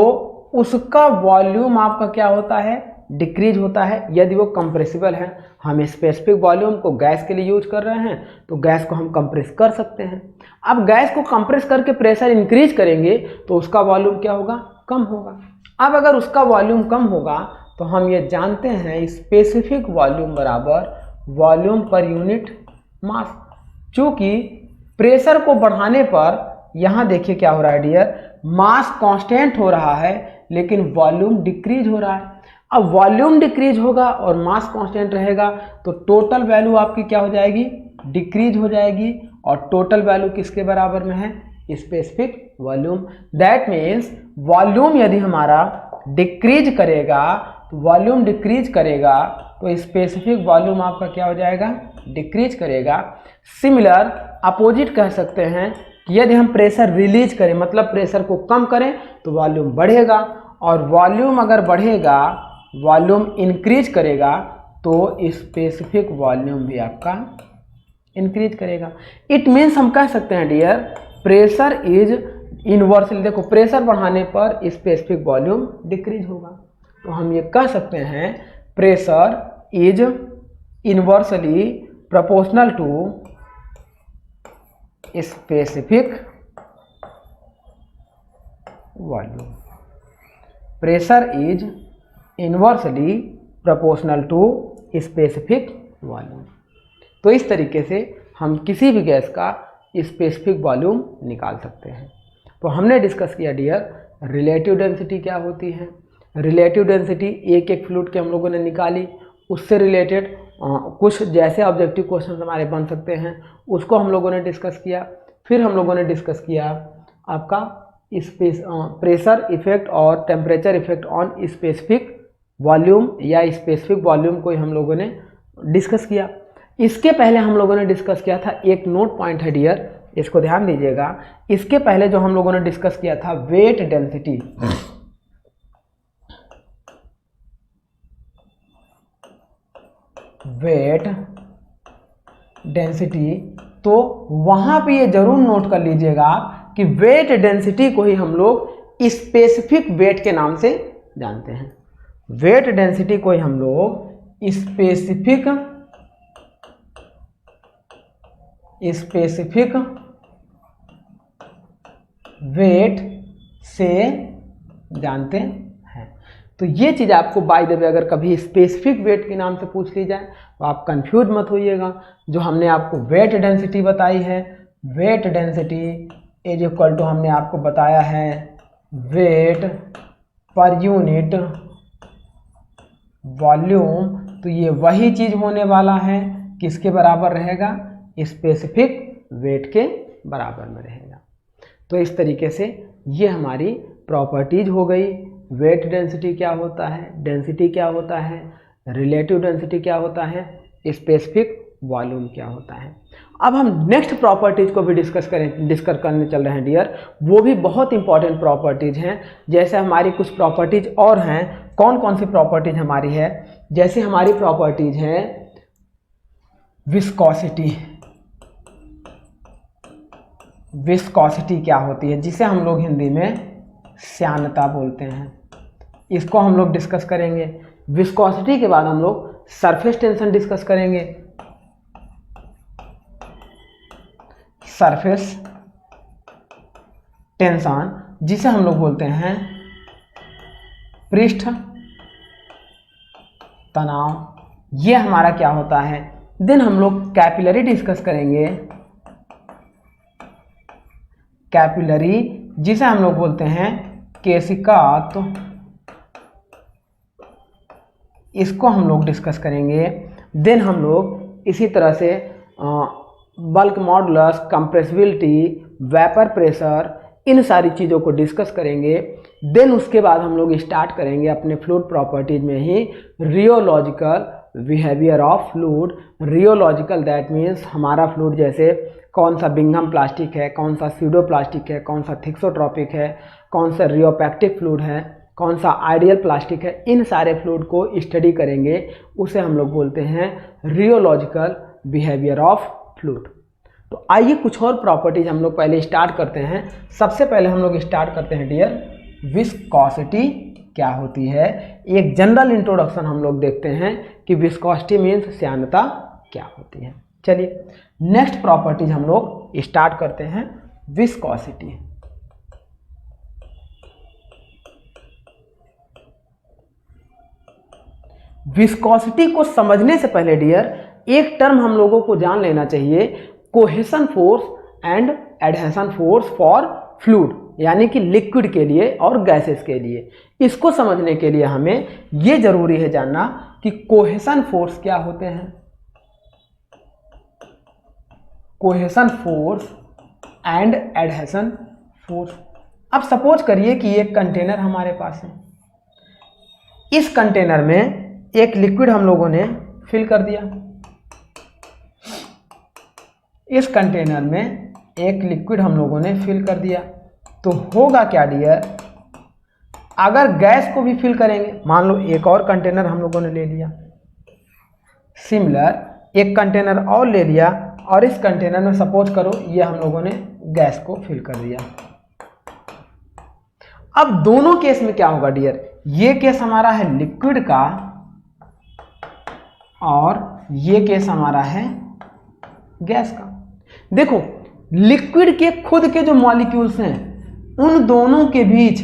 [SPEAKER 1] उसका वॉल्यूम आपका क्या होता है, डिक्रीज होता है, यदि वो कंप्रेसिबल है। हम स्पेसिफिक वॉल्यूम को गैस के लिए यूज कर रहे हैं तो गैस को हम कंप्रेस कर सकते हैं। अब गैस को कंप्रेस करके प्रेशर इंक्रीज करेंगे तो उसका वॉल्यूम क्या होगा, कम होगा। अब अगर उसका वॉल्यूम कम होगा तो हम ये जानते हैं स्पेसिफिक वॉल्यूम बराबर वॉल्यूम पर यूनिट मास। चूंकि प्रेशर को बढ़ाने पर यहाँ देखिए क्या हो रहा है डियर, मास कांस्टेंट हो रहा है लेकिन वॉल्यूम डिक्रीज हो रहा है। अब वॉल्यूम डिक्रीज होगा और मास कांस्टेंट रहेगा तो टोटल वैल्यू आपकी क्या हो जाएगी, डिक्रीज हो जाएगी। और टोटल वैल्यू किसके बराबर में है, specific volume. That means volume यदि हमारा डिक्रीज करेगा तो वॉल्यूम डिक्रीज करेगा तो स्पेसिफिक वॉल्यूम आपका क्या हो जाएगा, डिक्रीज करेगा। सिमिलर अपोजिट कह सकते हैं कि यदि हम प्रेशर रिलीज करें, मतलब प्रेशर को कम करें तो वॉल्यूम बढ़ेगा, और वॉल्यूम अगर बढ़ेगा, वॉल्यूम इंक्रीज करेगा तो स्पेसिफिक वॉल्यूम भी आपका इंक्रीज करेगा। इट मीन्स हम कह सकते हैं डियर प्रेशर इज इनवर्सली, देखो प्रेशर बढ़ाने पर स्पेसिफिक वॉल्यूम डिक्रीज होगा। तो हम ये कह सकते हैं pressure is inversely proportional to specific volume. Pressure is inversely proportional to specific volume. तो इस तरीके से हम किसी भी गैस का स्पेसिफिक वॉल्यूम निकाल सकते हैं। तो हमने डिस्कस किया डियर रिलेटिव डेंसिटी क्या होती है। रिलेटिव डेंसिटी एक एक फ्लूइड के हम लोगों ने निकाली, उससे रिलेटेड कुछ जैसे ऑब्जेक्टिव क्वेश्चन हमारे बन सकते हैं उसको हम लोगों ने डिस्कस किया। फिर हम लोगों ने डिस्कस किया आपका प्रेशर इफेक्ट और temperature effect on specific volume, या स्पेसिफिक वॉल्यूम को हम लोगों ने डिस्कस किया। इसके पहले हम लोगों ने डिस्कस किया था, एक नोट पॉइंट है डियर, इसको ध्यान दीजिएगा। इसके पहले जो हम लोगों ने डिस्कस किया था वेट डेंसिटी, वेट डेंसिटी, तो वहां पे ये जरूर नोट कर लीजिएगा आप कि वेट डेंसिटी को ही हम लोग स्पेसिफिक वेट के नाम से जानते हैं। वेट डेंसिटी को ही हम लोग स्पेसिफिक वेट से जानते हैं। तो ये चीज़ आपको बाय द वे अगर कभी स्पेसिफिक वेट के नाम से पूछ ली जाए तो आप कंफ्यूज मत होइएगा। जो हमने आपको वेट डेंसिटी बताई है, weight density is equal to हमने आपको बताया है वेट पर यूनिट वॉल्यूम। तो ये वही चीज़ होने वाला है, किसके बराबर रहेगा, स्पेसिफिक वेट के बराबर में रहेगा। तो इस तरीके से ये हमारी प्रॉपर्टीज हो गई। वेट डेंसिटी क्या होता है, डेंसिटी क्या होता है, रिलेटिव डेंसिटी क्या होता है, स्पेसिफिक वॉल्यूम क्या होता है। अब हम नेक्स्ट प्रॉपर्टीज को भी डिस्कस करने चल रहे हैं डियर। वो भी बहुत इंपॉर्टेंट प्रॉपर्टीज हैं। जैसे हमारी कुछ प्रॉपर्टीज और हैं। कौन कौन सी प्रॉपर्टीज हमारी है, जैसे हमारी प्रॉपर्टीज हैं विस्कोसिटी। विस्कोसिटी क्या होती है, जिसे हम लोग हिंदी में श्यानता बोलते हैं, इसको हम लोग डिस्कस करेंगे। विस्कोसिटी के बाद हम लोग सरफेस टेंशन डिस्कस करेंगे। सरफेस टेंशन जिसे हम लोग बोलते हैं पृष्ठ तनाव, ये हमारा क्या होता है। देन हम लोग कैपिलरी डिस्कस करेंगे। कैपिलरी जिसे हम लोग बोलते हैं केशिकात, इसको हम लोग डिस्कस करेंगे। देन हम लोग इसी तरह से bulk modulus, compressibility, vapour pressure, इन सारी चीज़ों को डिस्कस करेंगे। देन उसके बाद हम लोग स्टार्ट करेंगे अपने फ्लूइड प्रॉपर्टीज में ही rheological behaviour of fluid. Rheological that means हमारा फ्लूइड जैसे कौन सा बिंघम प्लास्टिक है, कौन सा स्यूडो प्लास्टिक है, कौन सा थिक्सोट्रॉपिक है, कौन सा रियोपैक्टिक फ्लूइड है, कौन सा आइडियल प्लास्टिक है, इन सारे फ्लूइड को स्टडी करेंगे। उसे हम लोग बोलते हैं रियोलॉजिकल बिहेवियर ऑफ फ्लूइड। तो आइए कुछ और प्रॉपर्टीज हम लोग पहले स्टार्ट करते हैं। सबसे पहले हम लोग स्टार्ट करते हैं डियर विस्कोसिटी क्या होती है। एक जनरल इंट्रोडक्शन हम लोग देखते हैं कि विस्कोसिटी मीन्स श्यानता क्या होती है। चलिए नेक्स्ट प्रॉपर्टीज हम लोग स्टार्ट करते हैं विस्कोसिटी। विस्कोसिटी को समझने से पहले डियर एक टर्म हम लोगों को जान लेना चाहिए, cohesion force and adhesion force for fluid, यानी कि लिक्विड के लिए और गैसेस के लिए। इसको समझने के लिए हमें यह जरूरी है जानना कि कोहेशन फोर्स क्या होते हैं। Cohesion force and adhesion force. अब सपोज करिए कि एक कंटेनर हमारे पास है। इस कंटेनर में एक लिक्विड हम लोगों ने फिल कर दिया। इस कंटेनर में एक लिक्विड हम लोगों ने फिल कर दिया, तो होगा क्या डियर, अगर गैस को भी फिल करेंगे, मान लो एक और कंटेनर हम लोगों ने ले लिया, सिमिलर एक कंटेनर और ले लिया और इस कंटेनर में सपोज करो ये हम लोगों ने गैस को फिल कर दिया। अब दोनों केस में क्या होगा डियर, ये केस हमारा है लिक्विड का और ये केस हमारा है गैस का। देखो लिक्विड के खुद के जो मॉलिक्यूल्स हैं उन दोनों के बीच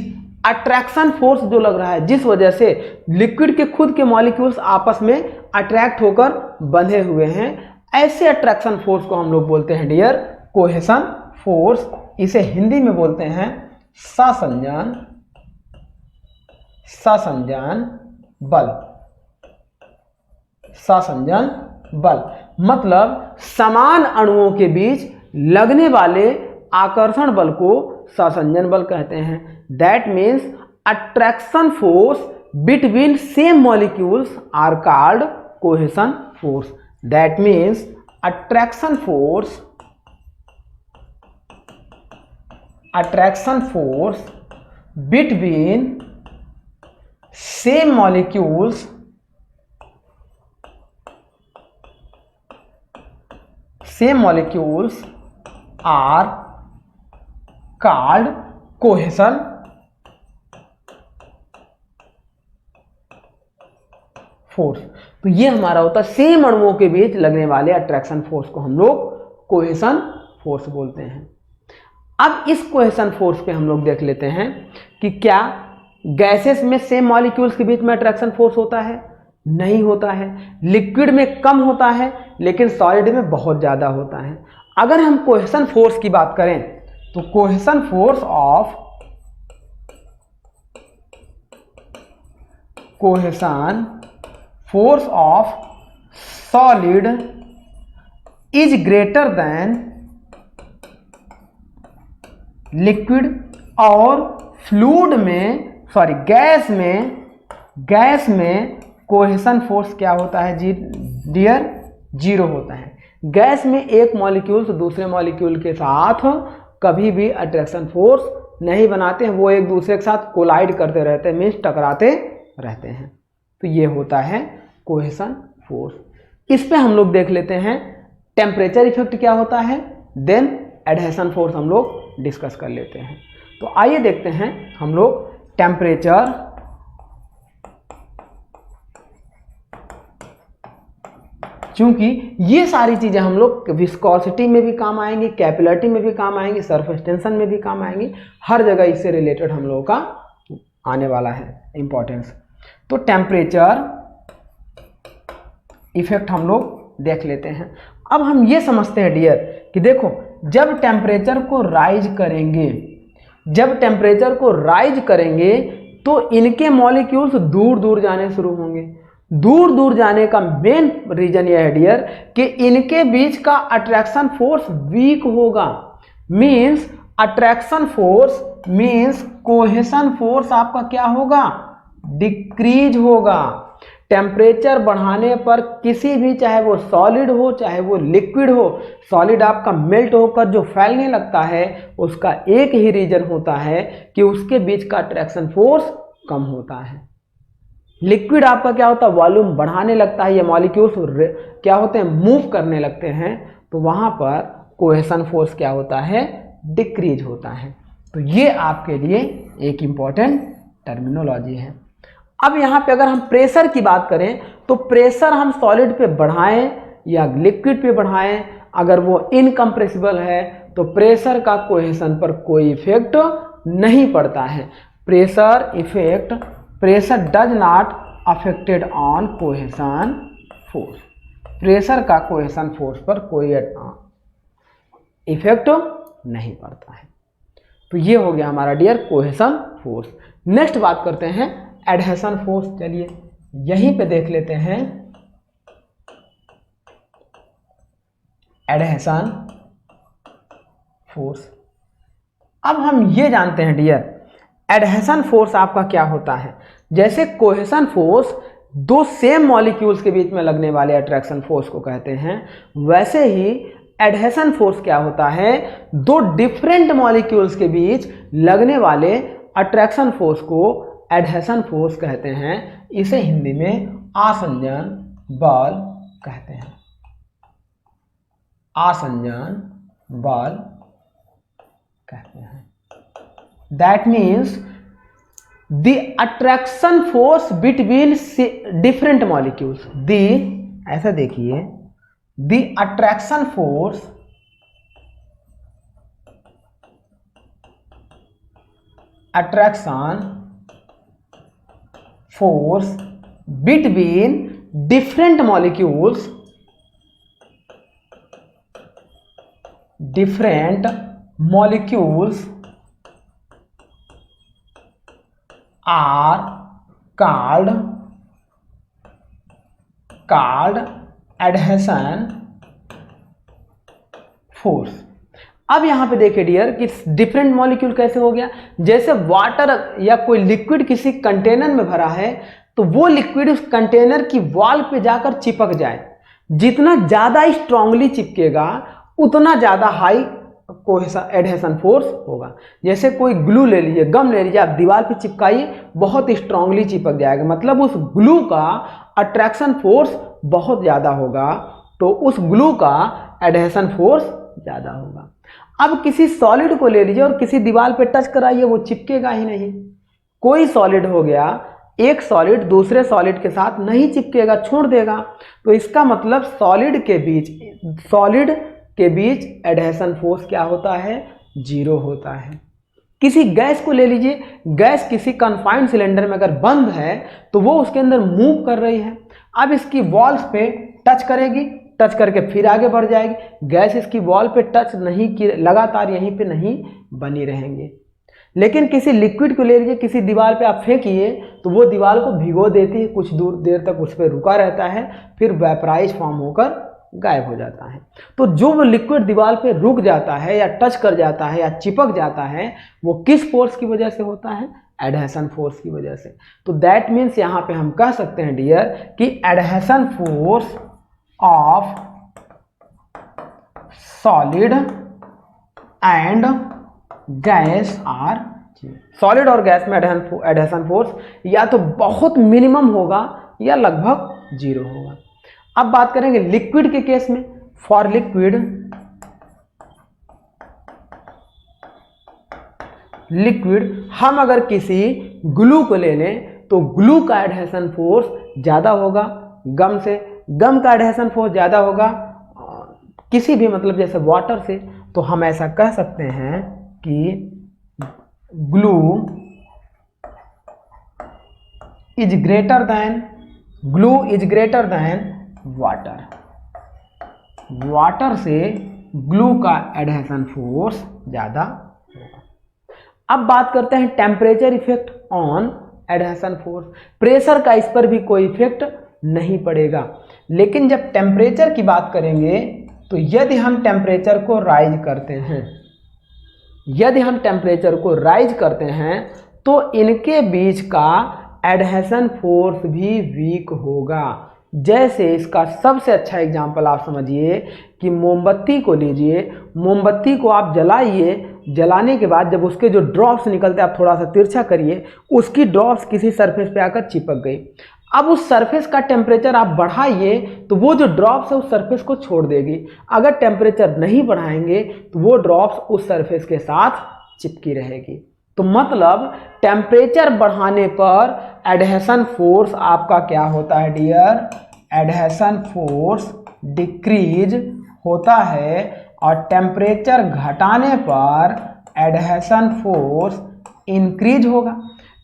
[SPEAKER 1] अट्रैक्शन फोर्स जो लग रहा है, जिस वजह से लिक्विड के खुद के मॉलिक्यूल्स आपस में अट्रैक्ट होकर बंधे हुए हैं, ऐसे अट्रैक्शन फोर्स को हम लोग बोलते हैं डियर कोहेशन फोर्स। इसे हिंदी में बोलते हैं सहसंजन बल। सहसंजन बल मतलब समान अणुओं के बीच लगने वाले आकर्षण बल को सहसंजन बल कहते हैं। That means attraction force between same molecules are called cohesion force. That means attraction force between same molecules are called cohesion force. तो ये हमारा होता है सेम अणुओं के बीच लगने वाले अट्रैक्शन फोर्स को हम लोग कोहेशन फोर्स बोलते हैं। अब इस कोहेशन फोर्स पे हम लोग देख लेते हैं कि क्या गैसेस में सेम मॉलिक्यूल्स के बीच में अट्रैक्शन फोर्स होता है? नहीं होता है। लिक्विड में कम होता है लेकिन सॉलिड में बहुत ज़्यादा होता है। अगर हम कोहेशन फोर्स की बात करें तो cohesion force of solid is greater then liquid और फ्लूइड में गैस में कोहेशन फोर्स क्या होता है डियर? 0 होता है। गैस में एक मॉलिक्यूल से दूसरे मॉलिक्यूल के साथ कभी भी अट्रैक्शन फोर्स नहीं बनाते हैं, वो एक दूसरे के साथ कोलाइड करते रहते हैं, मीन्स टकराते रहते हैं। तो ये होता है कोहेशन फोर्स। इस पे हम लोग देख लेते हैं टेम्परेचर इफेक्ट क्या होता है, देन एडहेशन फोर्स हम लोग डिस्कस कर लेते हैं। तो आइए देखते हैं हम लोग टेम्परेचर, क्योंकि ये सारी चीज़ें हम लोग विस्कोसिटी में भी काम आएंगी, कैपिलरिटी में भी काम आएंगी, सरफेस टेंशन में भी काम आएंगी, हर जगह इससे रिलेटेड हम लोगों का आने वाला है इंपॉर्टेंस। तो टेम्परेचर इफेक्ट हम लोग देख लेते हैं। अब हम ये समझते हैं डियर कि देखो जब टेम्परेचर को राइज करेंगे तो इनके मॉलिक्यूल्स दूर दूर जाने शुरू होंगे। दूर दूर जाने का मेन रीजन यह है डियर कि इनके बीच का अट्रैक्शन फोर्स वीक होगा। Means attraction force means cohesion force आपका क्या होगा? डिक्रीज होगा। टेम्परेचर बढ़ाने पर किसी भी, चाहे वो सॉलिड हो चाहे वो लिक्विड हो, सॉलिड आपका मेल्ट होकर जो फैलने लगता है उसका एक ही रीजन होता है कि उसके बीच का अट्रैक्शन फोर्स कम होता है। लिक्विड आपका क्या होता है? वॉल्यूम बढ़ाने लगता है, ये मॉलिक्यूल्स क्या होते हैं? मूव करने लगते हैं, तो वहां पर कोहेशन फोर्स क्या होता है? डिक्रीज होता है। तो ये आपके लिए एक इंपॉर्टेंट टर्मिनोलॉजी है। अब यहाँ पे अगर हम प्रेशर की बात करें तो प्रेशर हम सॉलिड पे बढ़ाएं या लिक्विड पे बढ़ाएं, अगर वो इनकम्प्रेसिबल है तो प्रेशर का कोहेशन पर कोई इफेक्ट नहीं पड़ता है। Pressure does not affected on cohesion force. Pressure का कोहेशन फोर्स पर कोई इफेक्ट नहीं पड़ता है। तो ये हो गया हमारा डियर कोहेशन फोर्स। नेक्स्ट बात करते हैं एडहेशन फोर्स। चलिए यहीं पे देख लेते हैं एडहेशन फोर्स। अब हम ये जानते हैं डियर एडहेशन फोर्स आपका क्या होता है। जैसे कोहेशन फोर्स दो सेम मॉलिक्यूल्स के बीच में लगने वाले अट्रैक्शन फोर्स को कहते हैं, वैसे ही एडहेशन फोर्स क्या होता है? दो डिफरेंट मॉलिक्यूल्स के बीच लगने वाले अट्रैक्शन फोर्स को एडहेशन फोर्स कहते हैं। इसे हिंदी में आसंजन बल कहते हैं। आसंजन बल कहते हैं। That means the attraction force between different molecules. ऐसा देखिए, the attraction force between different molecules are called adhesion force। अब यहां पे देखिए डियर कि डिफरेंट मॉलिक्यूल कैसे हो गया। जैसे वाटर या कोई लिक्विड किसी कंटेनर में भरा है तो वो लिक्विड उस कंटेनर की वॉल पे जाकर चिपक जाए, जितना ज्यादा स्ट्रांगली चिपकेगा उतना ज्यादा हाई एडहेशन फोर्स होगा। जैसे कोई ग्लू ले लीजिए, गम ले लीजिए, आप दीवार पे चिपकाइए, बहुत स्ट्रांगली चिपक जाएगा, मतलब उस ग्लू का अट्रैक्शन फोर्स बहुत ज्यादा होगा, तो उस ग्लू का एडहेशन फोर्स ज्यादा होगा। अब किसी सॉलिड को ले लीजिए और किसी दीवार पे टच कराइए, वो चिपकेगा ही नहीं। कोई सॉलिड हो गया, एक सॉलिड दूसरे सॉलिड के साथ नहीं चिपकेगा, छोड़ देगा। तो इसका मतलब सॉलिड के बीच एडहेशन फोर्स क्या होता है? 0 होता है। किसी गैस को ले लीजिए, गैस किसी कन्फाइंड सिलेंडर में अगर बंद है तो वो उसके अंदर मूव कर रही है। अब इसकी वॉल्स पे टच करेगी, टच करके फिर आगे बढ़ जाएगी। गैस इसकी वॉल पे टच नहीं की, लगातार यहीं पे नहीं बनी रहेंगे। लेकिन किसी लिक्विड को ले लीजिए, किसी दीवार पे आप फेंकिए तो वो दीवार को भिगो देती है, कुछ दूर देर तक उस पर रुका रहता है, फिर वेपराइज फॉर्म होकर गायब हो जाता है। तो जो वो लिक्विड दीवार पे रुक जाता है या टच कर जाता है या चिपक जाता है, वो किस फोर्स की वजह से होता है? एडहेशन फोर्स की वजह से। तो दैट मीन्स यहाँ पे हम कह सकते हैं डियर कि adhesion force of solid and gas are, solid और गैस में एडहेशन फोर्स या तो बहुत मिनिमम होगा या लगभग 0 होगा। अब बात करेंगे लिक्विड के केस में। फॉर लिक्विड हम अगर किसी ग्लू को ले लें तो ग्लू का एडहेशन फोर्स ज़्यादा होगा गम से, गम का एडहेशन फोर्स ज़्यादा होगा किसी भी मतलब जैसे वाटर से। तो हम ऐसा कह सकते हैं कि glue is greater then water. Water से ग्लू का एडहेशन फोर्स ज़्यादा होगा। अब बात करते हैं temperature effect on adhesion force. Pressure का इस पर भी कोई इफेक्ट नहीं पड़ेगा। लेकिन जब टेम्परेचर की बात करेंगे तो यदि हम टेम्परेचर को राइज करते हैं तो इनके बीच का एडहेशन फोर्स भी वीक होगा। जैसे इसका सबसे अच्छा एग्जांपल आप समझिए कि मोमबत्ती को लीजिए, मोमबत्ती को आप जलाइए, जलाने के बाद जब उसके जो ड्रॉप्स निकलते हैं आप थोड़ा सा तिरछा करिए, उसकी ड्रॉप्स किसी सरफेस पे आकर चिपक गई। अब उस सरफेस का टेम्परेचर आप बढ़ाइए तो वो जो ड्रॉप्स है उस सरफेस को छोड़ देगी। अगर टेम्परेचर नहीं बढ़ाएंगे तो वो ड्रॉप्स उस सरफेस के साथ चिपकी रहेगी। तो मतलब टेम्परेचर बढ़ाने पर एडहेशन फोर्स आपका क्या होता है डियर? एडहेशन फोर्स डिक्रीज होता है और टेम्परेचर घटाने पर एडहेशन फोर्स इंक्रीज होगा।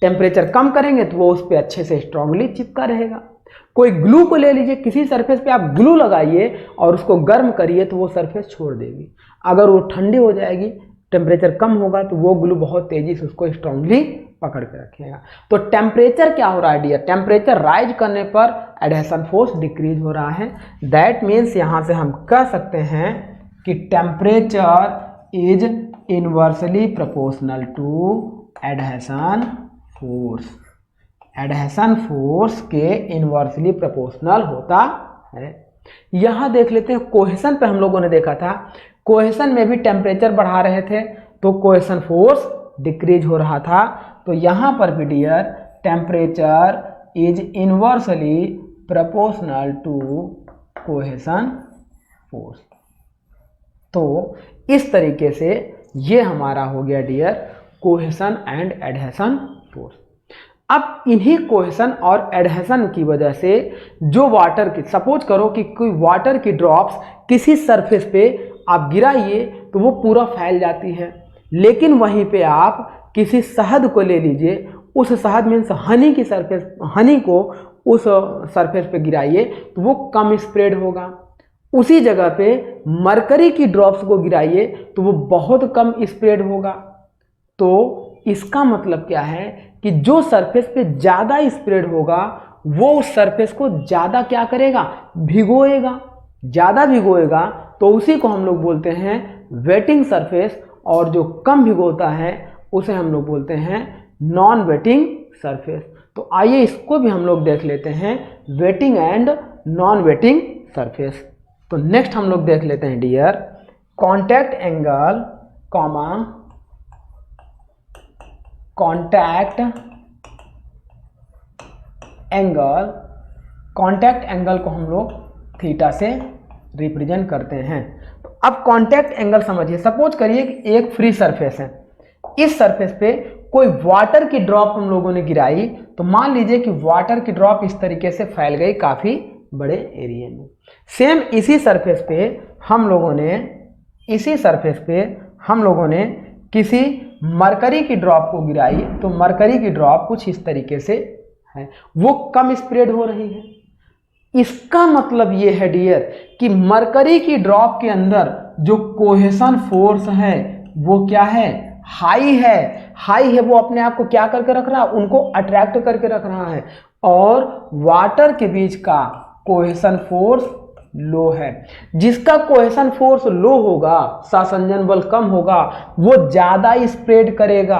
[SPEAKER 1] टेम्परेचर कम करेंगे तो वो उस पर अच्छे से स्ट्रांगली चिपका रहेगा। कोई ग्लू को ले लीजिए, किसी सरफेस पे आप ग्लू लगाइए और उसको गर्म करिए तो वो सरफेस छोड़ देगी। अगर वो ठंडी हो जाएगी, टेम्परेचर कम होगा तो वो ग्लू बहुत तेजी से उसको स्ट्रांगली पकड़ के रखेगा। तो टेम्परेचर क्या हो रहा है डियर? टेम्परेचर राइज करने पर एडहेशन फोर्स डिक्रीज हो रहा है। दैट मीन्स यहाँ से हम कह सकते हैं कि temperature is inversely proportional to adhesion force. Adhesion force के इनवर्सली प्रोपोर्शनल होता है। यहाँ देख लेते हैं, कोहेशन पे हम लोगों ने देखा था, कोहेशन में भी टेम्परेचर बढ़ा रहे थे तो कोहेशन फोर्स डिक्रीज हो रहा था। तो यहाँ पर भी dear temperature is inversely proportional to cohesion force. तो इस तरीके से ये हमारा हो गया dear cohesion and adhesion force. अब इन्हीं कोहेशन और एडहेशन की वजह से जो वाटर की, सपोज करो कि कोई वाटर की ड्रॉप्स किसी सरफेस पे आप गिराइए तो वो पूरा फैल जाती है। लेकिन वहीं पे आप किसी शहद को ले लीजिए, उस शहद मीन्स हनी की सरफेस, हनी को उस सरफेस पे गिराइए तो वो कम स्प्रेड होगा। उसी जगह पे मरकरी की ड्रॉप्स को गिराइए तो वो बहुत कम स्प्रेड होगा। तो इसका मतलब क्या है कि जो सरफेस पे ज़्यादा स्प्रेड होगा वो उस सरफेस को ज़्यादा क्या करेगा? भिगोएगा। ज़्यादा भिगोएगा तो उसी को हम लोग बोलते हैं वेटिंग सरफेस, और जो कम भिगोता है उसे हम लोग बोलते हैं नॉन वेटिंग सरफेस। तो आइए इसको भी हम लोग देख लेते हैं, wetting and non wetting surface. तो नेक्स्ट हम लोग देख लेते हैं dear contact angle comma contact angle को हम लोग थीटा से रिप्रेजेंट करते हैं। तो अब कॉन्टैक्ट एंगल समझिए, सपोज करिए कि एक फ्री सरफेस है, इस सरफेस पे कोई वाटर की ड्रॉप हम लोगों ने गिराई तो मान लीजिए कि वाटर की ड्रॉप इस तरीके से फैल गई काफ़ी बड़े एरिया में। सेम इसी सरफेस पे हम लोगों ने किसी मरकरी की ड्रॉप को गिराई तो मरकरी की ड्रॉप कुछ इस तरीके से है, वो कम स्प्रेड हो रही है। इसका मतलब ये है डियर कि मरकरी की ड्रॉप के अंदर जो कोहेशन फोर्स है वो क्या है, हाई है। हाई है, वो अपने आप को क्या करके रख रहा है, उनको अट्रैक्ट करके रख रहा है। और वाटर के बीच का कोहेशन फोर्स लो है। जिसका कोहेशन फोर्स लो होगा, सासंजन बल कम होगा, वो ज्यादा स्प्रेड करेगा,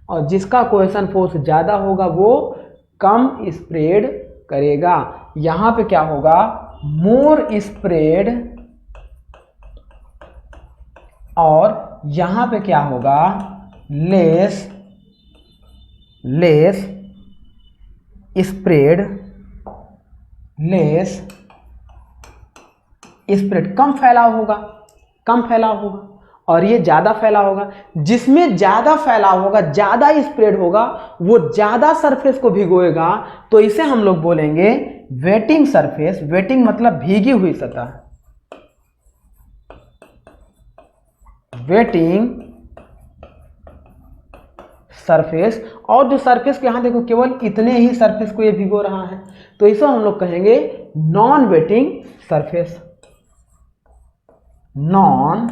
[SPEAKER 1] और जिसका कोहेशन फोर्स ज्यादा होगा वो कम स्प्रेड करेगा। यहां पे क्या होगा, मोर स्प्रेड, और यहां पे क्या होगा, लेस स्प्रेड, कम फैलाव होगा, और ये ज्यादा फैलाव होगा। जिसमें ज्यादा फैलाव होगा, ज्यादा स्प्रेड होगा, वो ज्यादा सरफेस को भिगोएगा, तो इसे हम लोग बोलेंगे वेटिंग सरफेस। वेटिंग मतलब भीगी हुई सतह, वेटिंग सरफेस। और जो सरफेस को यहां देखो, केवल इतने ही सरफेस को ये भिगो रहा है, तो इसे हम लोग कहेंगे non wetting surface, non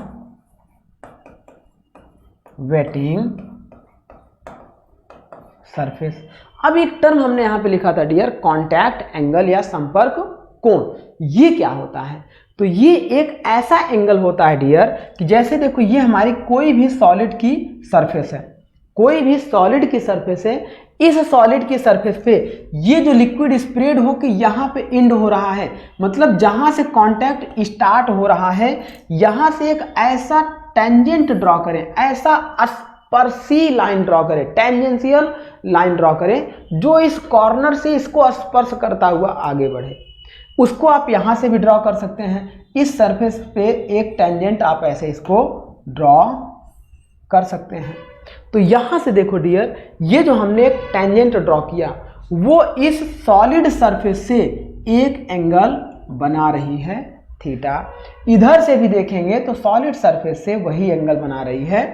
[SPEAKER 1] wetting surface. अब एक टर्म हमने यहां पे लिखा था डियर, कांटेक्ट एंगल या संपर्क कोण। ये क्या होता है, तो ये एक ऐसा एंगल होता है डियर कि जैसे देखो, ये हमारी कोई भी सॉलिड की सरफेस है, कोई भी सॉलिड की सरफेस है। इस सॉलिड की सरफेस पे ये जो लिक्विड स्प्रेड हो के यहाँ पे एंड हो रहा है, मतलब जहां से कांटेक्ट स्टार्ट हो रहा है, यहां से एक ऐसा टेंजेंट ड्रॉ करें, ऐसा स्पर्शी लाइन ड्रॉ करें, टेंजेंशियल लाइन ड्रॉ करें, जो इस कॉर्नर से इसको स्पर्श करता हुआ आगे बढ़े। उसको आप यहां से भी ड्रॉ कर सकते हैं। इस सरफेस पे एक टेंजेंट आप ऐसे इसको ड्रॉ कर सकते हैं। तो यहां से देखो डियर, ये जो हमने एक टेंजेंट ड्रॉ किया, वो इस सॉलिड सरफेस से एक एंगल बना रही है थीटा। इधर से भी देखेंगे तो सॉलिड सरफेस से वही एंगल बना रही है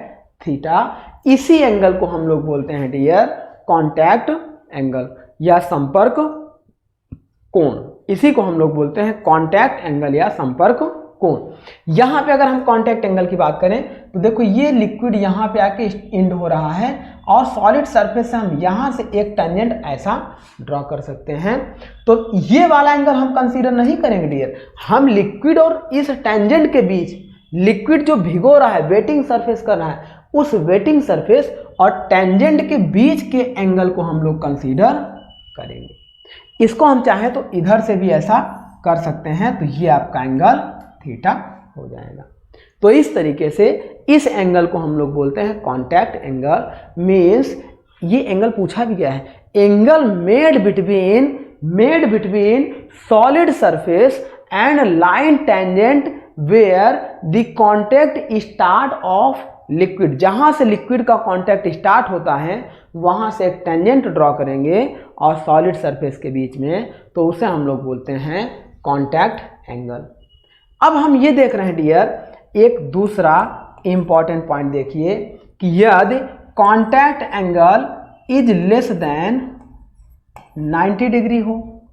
[SPEAKER 1] थीटा। इसी एंगल को हम लोग बोलते हैं डियर कांटेक्ट एंगल या संपर्क कोण। इसी को हम लोग बोलते हैं कांटेक्ट एंगल या संपर्क कोण। यहां पे अगर हम कांटेक्ट एंगल की बात करें तो देखो, ये लिक्विड यहां पे आके एंड हो रहा है, और सॉलिड सरफेस से हम यहां से एक टेंजेंट ऐसा ड्रॉ कर सकते हैं। तो ये वाला एंगल हम कंसीडर नहीं करेंगे डियर। हम लिक्विड और इस टेंजेंट के बीच, लिक्विड जो भिगो रहा है, वेटिंग सरफेस कर रहा है, उस वेटिंग सरफेस और टेंजेंट के बीच के एंगल को हम लोग कंसीडर करेंगे। इसको हम चाहें तो इधर से भी ऐसा कर सकते हैं, तो ये आपका एंगल थीटा हो जाएगा। तो इस तरीके से इस एंगल को हम लोग बोलते हैं कांटेक्ट एंगल। मीन्स ये एंगल पूछा भी गया है, angle made between solid surface and line tangent where the contact start of liquid. जहां से लिक्विड का कांटेक्ट स्टार्ट होता है, वहां से एक टेंजेंट ड्रॉ करेंगे और सॉलिड सरफेस के बीच में, तो उसे हम लोग बोलते हैं कांटेक्ट एंगल। अब हम ये देख रहे हैं डियर, एक दूसरा इंपॉर्टेंट पॉइंट देखिए कि यदि contact angle is less than 90 degree हो,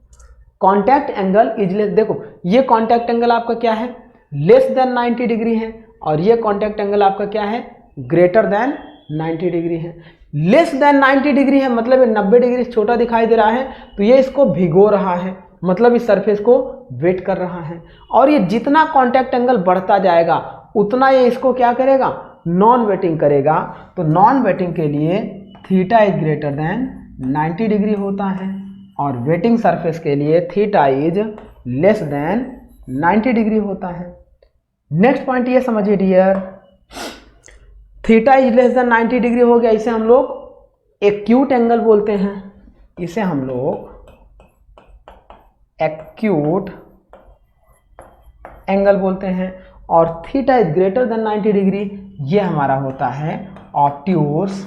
[SPEAKER 1] कांटेक्ट एंगल इज लेस, देखो ये कांटेक्ट एंगल आपका क्या है, लेस देन 90 डिग्री है, और ये कांटेक्ट एंगल आपका क्या है, ग्रेटर देन 90 डिग्री है। लेस देन 90 डिग्री है मतलब ये 90 डिग्री से छोटा दिखाई दे रहा है, तो ये इसको भिगो रहा है, मतलब इस सरफेस को वेट कर रहा है। और ये जितना कांटेक्ट एंगल बढ़ता जाएगा उतना ये इसको क्या करेगा, नॉन वेटिंग करेगा। तो नॉन वेटिंग के लिए theta is greater than 90 degree होता है, और वेटिंग सरफेस के लिए theta is less than 90 degree होता है। नेक्स्ट पॉइंट ये समझिए dear, theta is less than 90 degree हो गया, इसे हम लोग एक्यूट एंगल बोलते हैं, इसे हम लोग एक्यूट एंगल बोलते हैं। और theta is greater than 90 degree, ये हमारा होता है ऑब्ट्यूस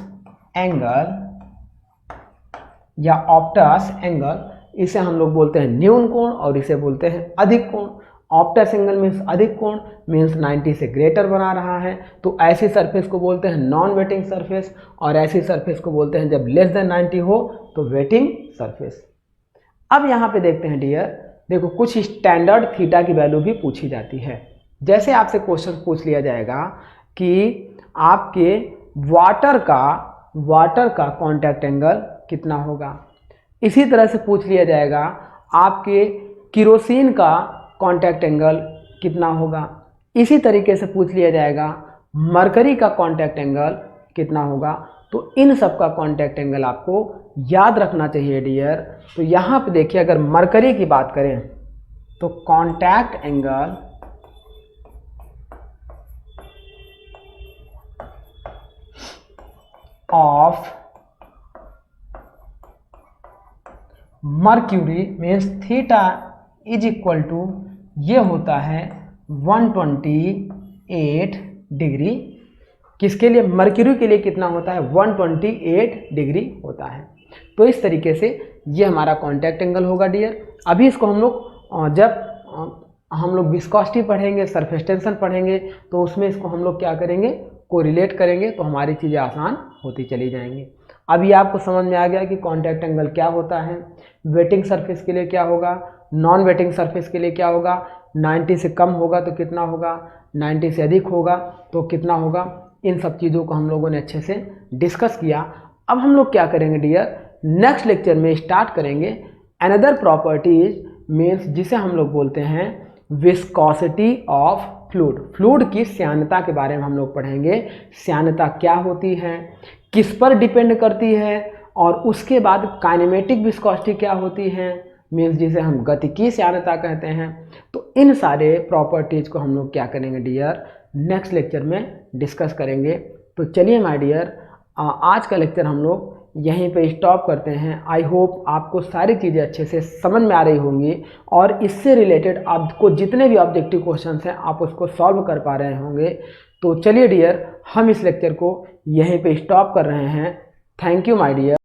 [SPEAKER 1] एंगल या ऑप्टस एंगल। इसे हम लोग बोलते हैं न्यून कोण और इसे बोलते हैं अधिक कोण। ऑप्टस एंगल मीन्स अधिक कोण, मीन्स 90 से ग्रेटर बना रहा है, तो ऐसी सरफेस को बोलते हैं नॉन वेटिंग सरफेस, और ऐसी सरफेस को बोलते हैं जब लेस देन 90 हो तो वेटिंग सरफेस। अब यहाँ पे देखते हैं डियर, देखो कुछ स्टैंडर्ड थीटा की वैल्यू भी पूछी जाती है। जैसे आपसे क्वेश्चन पूछ लिया जाएगा कि आपके वाटर का कांटेक्ट एंगल कितना होगा, इसी तरह से पूछ लिया जाएगा आपके केरोसिन का कांटेक्ट एंगल कितना होगा, इसी तरीके से पूछ लिया जाएगा मरकरी का कांटेक्ट एंगल कितना होगा। तो इन सब का कांटेक्ट एंगल आपको याद रखना चाहिए डियर। तो यहाँ पे देखिए, अगर मरकरी की बात करें तो contact angle of mercury means theta is equal to, ये होता है 128 डिग्री। किसके लिए? मर्क्यूरी के लिए कितना होता है? 128 डिग्री होता है। तो इस तरीके से ये हमारा कांटेक्ट एंगल होगा डियर। अभी इसको हम लोग जब हम लोग विस्कोसिटी पढ़ेंगे, सरफेस टेंशन पढ़ेंगे, तो उसमें इसको हम लोग क्या करेंगे? कोरिलेट करेंगे, तो हमारी चीज़ें आसान होती चली जाएंगी। अभी आपको समझ में आ गया कि कांटेक्ट एंगल क्या होता है, वेटिंग सरफेस के लिए क्या होगा, नॉन वेटिंग सरफेस के लिए क्या होगा, 90 से कम होगा तो कितना होगा, 90 से अधिक होगा तो कितना होगा। इन सब चीज़ों को हम लोगों ने अच्छे से डिस्कस किया। अब हम लोग क्या करेंगे डियर, नेक्स्ट लेक्चर में स्टार्ट करेंगे अनदर प्रॉपर्टीज, मीन्स जिसे हम लोग बोलते हैं विस्कोसिटी ऑफ फ्लूइड। फ्लूइड की श्यानता के बारे में हम लोग पढ़ेंगे। श्यानता क्या होती है, किस पर डिपेंड करती है, और उसके बाद काइनेमेटिक विस्कोसिटी क्या होती है, मीन्स जिसे हम गतिकीय श्यानता कहते हैं। तो इन सारे प्रॉपर्टीज को हम लोग क्या करेंगे डियर, नेक्स्ट लेक्चर में डिस्कस करेंगे। तो चलिए माय डियर, आज का लेक्चर हम लोग यहीं पे स्टॉप करते हैं। आई होप आपको सारी चीज़ें अच्छे से समझ में आ रही होंगी, और इससे रिलेटेड आपको जितने भी ऑब्जेक्टिव क्वेश्चंस हैं आप उसको सॉल्व कर पा रहे होंगे। तो चलिए डियर, हम इस लेक्चर को यहीं पे स्टॉप कर रहे हैं। Thank you my dear.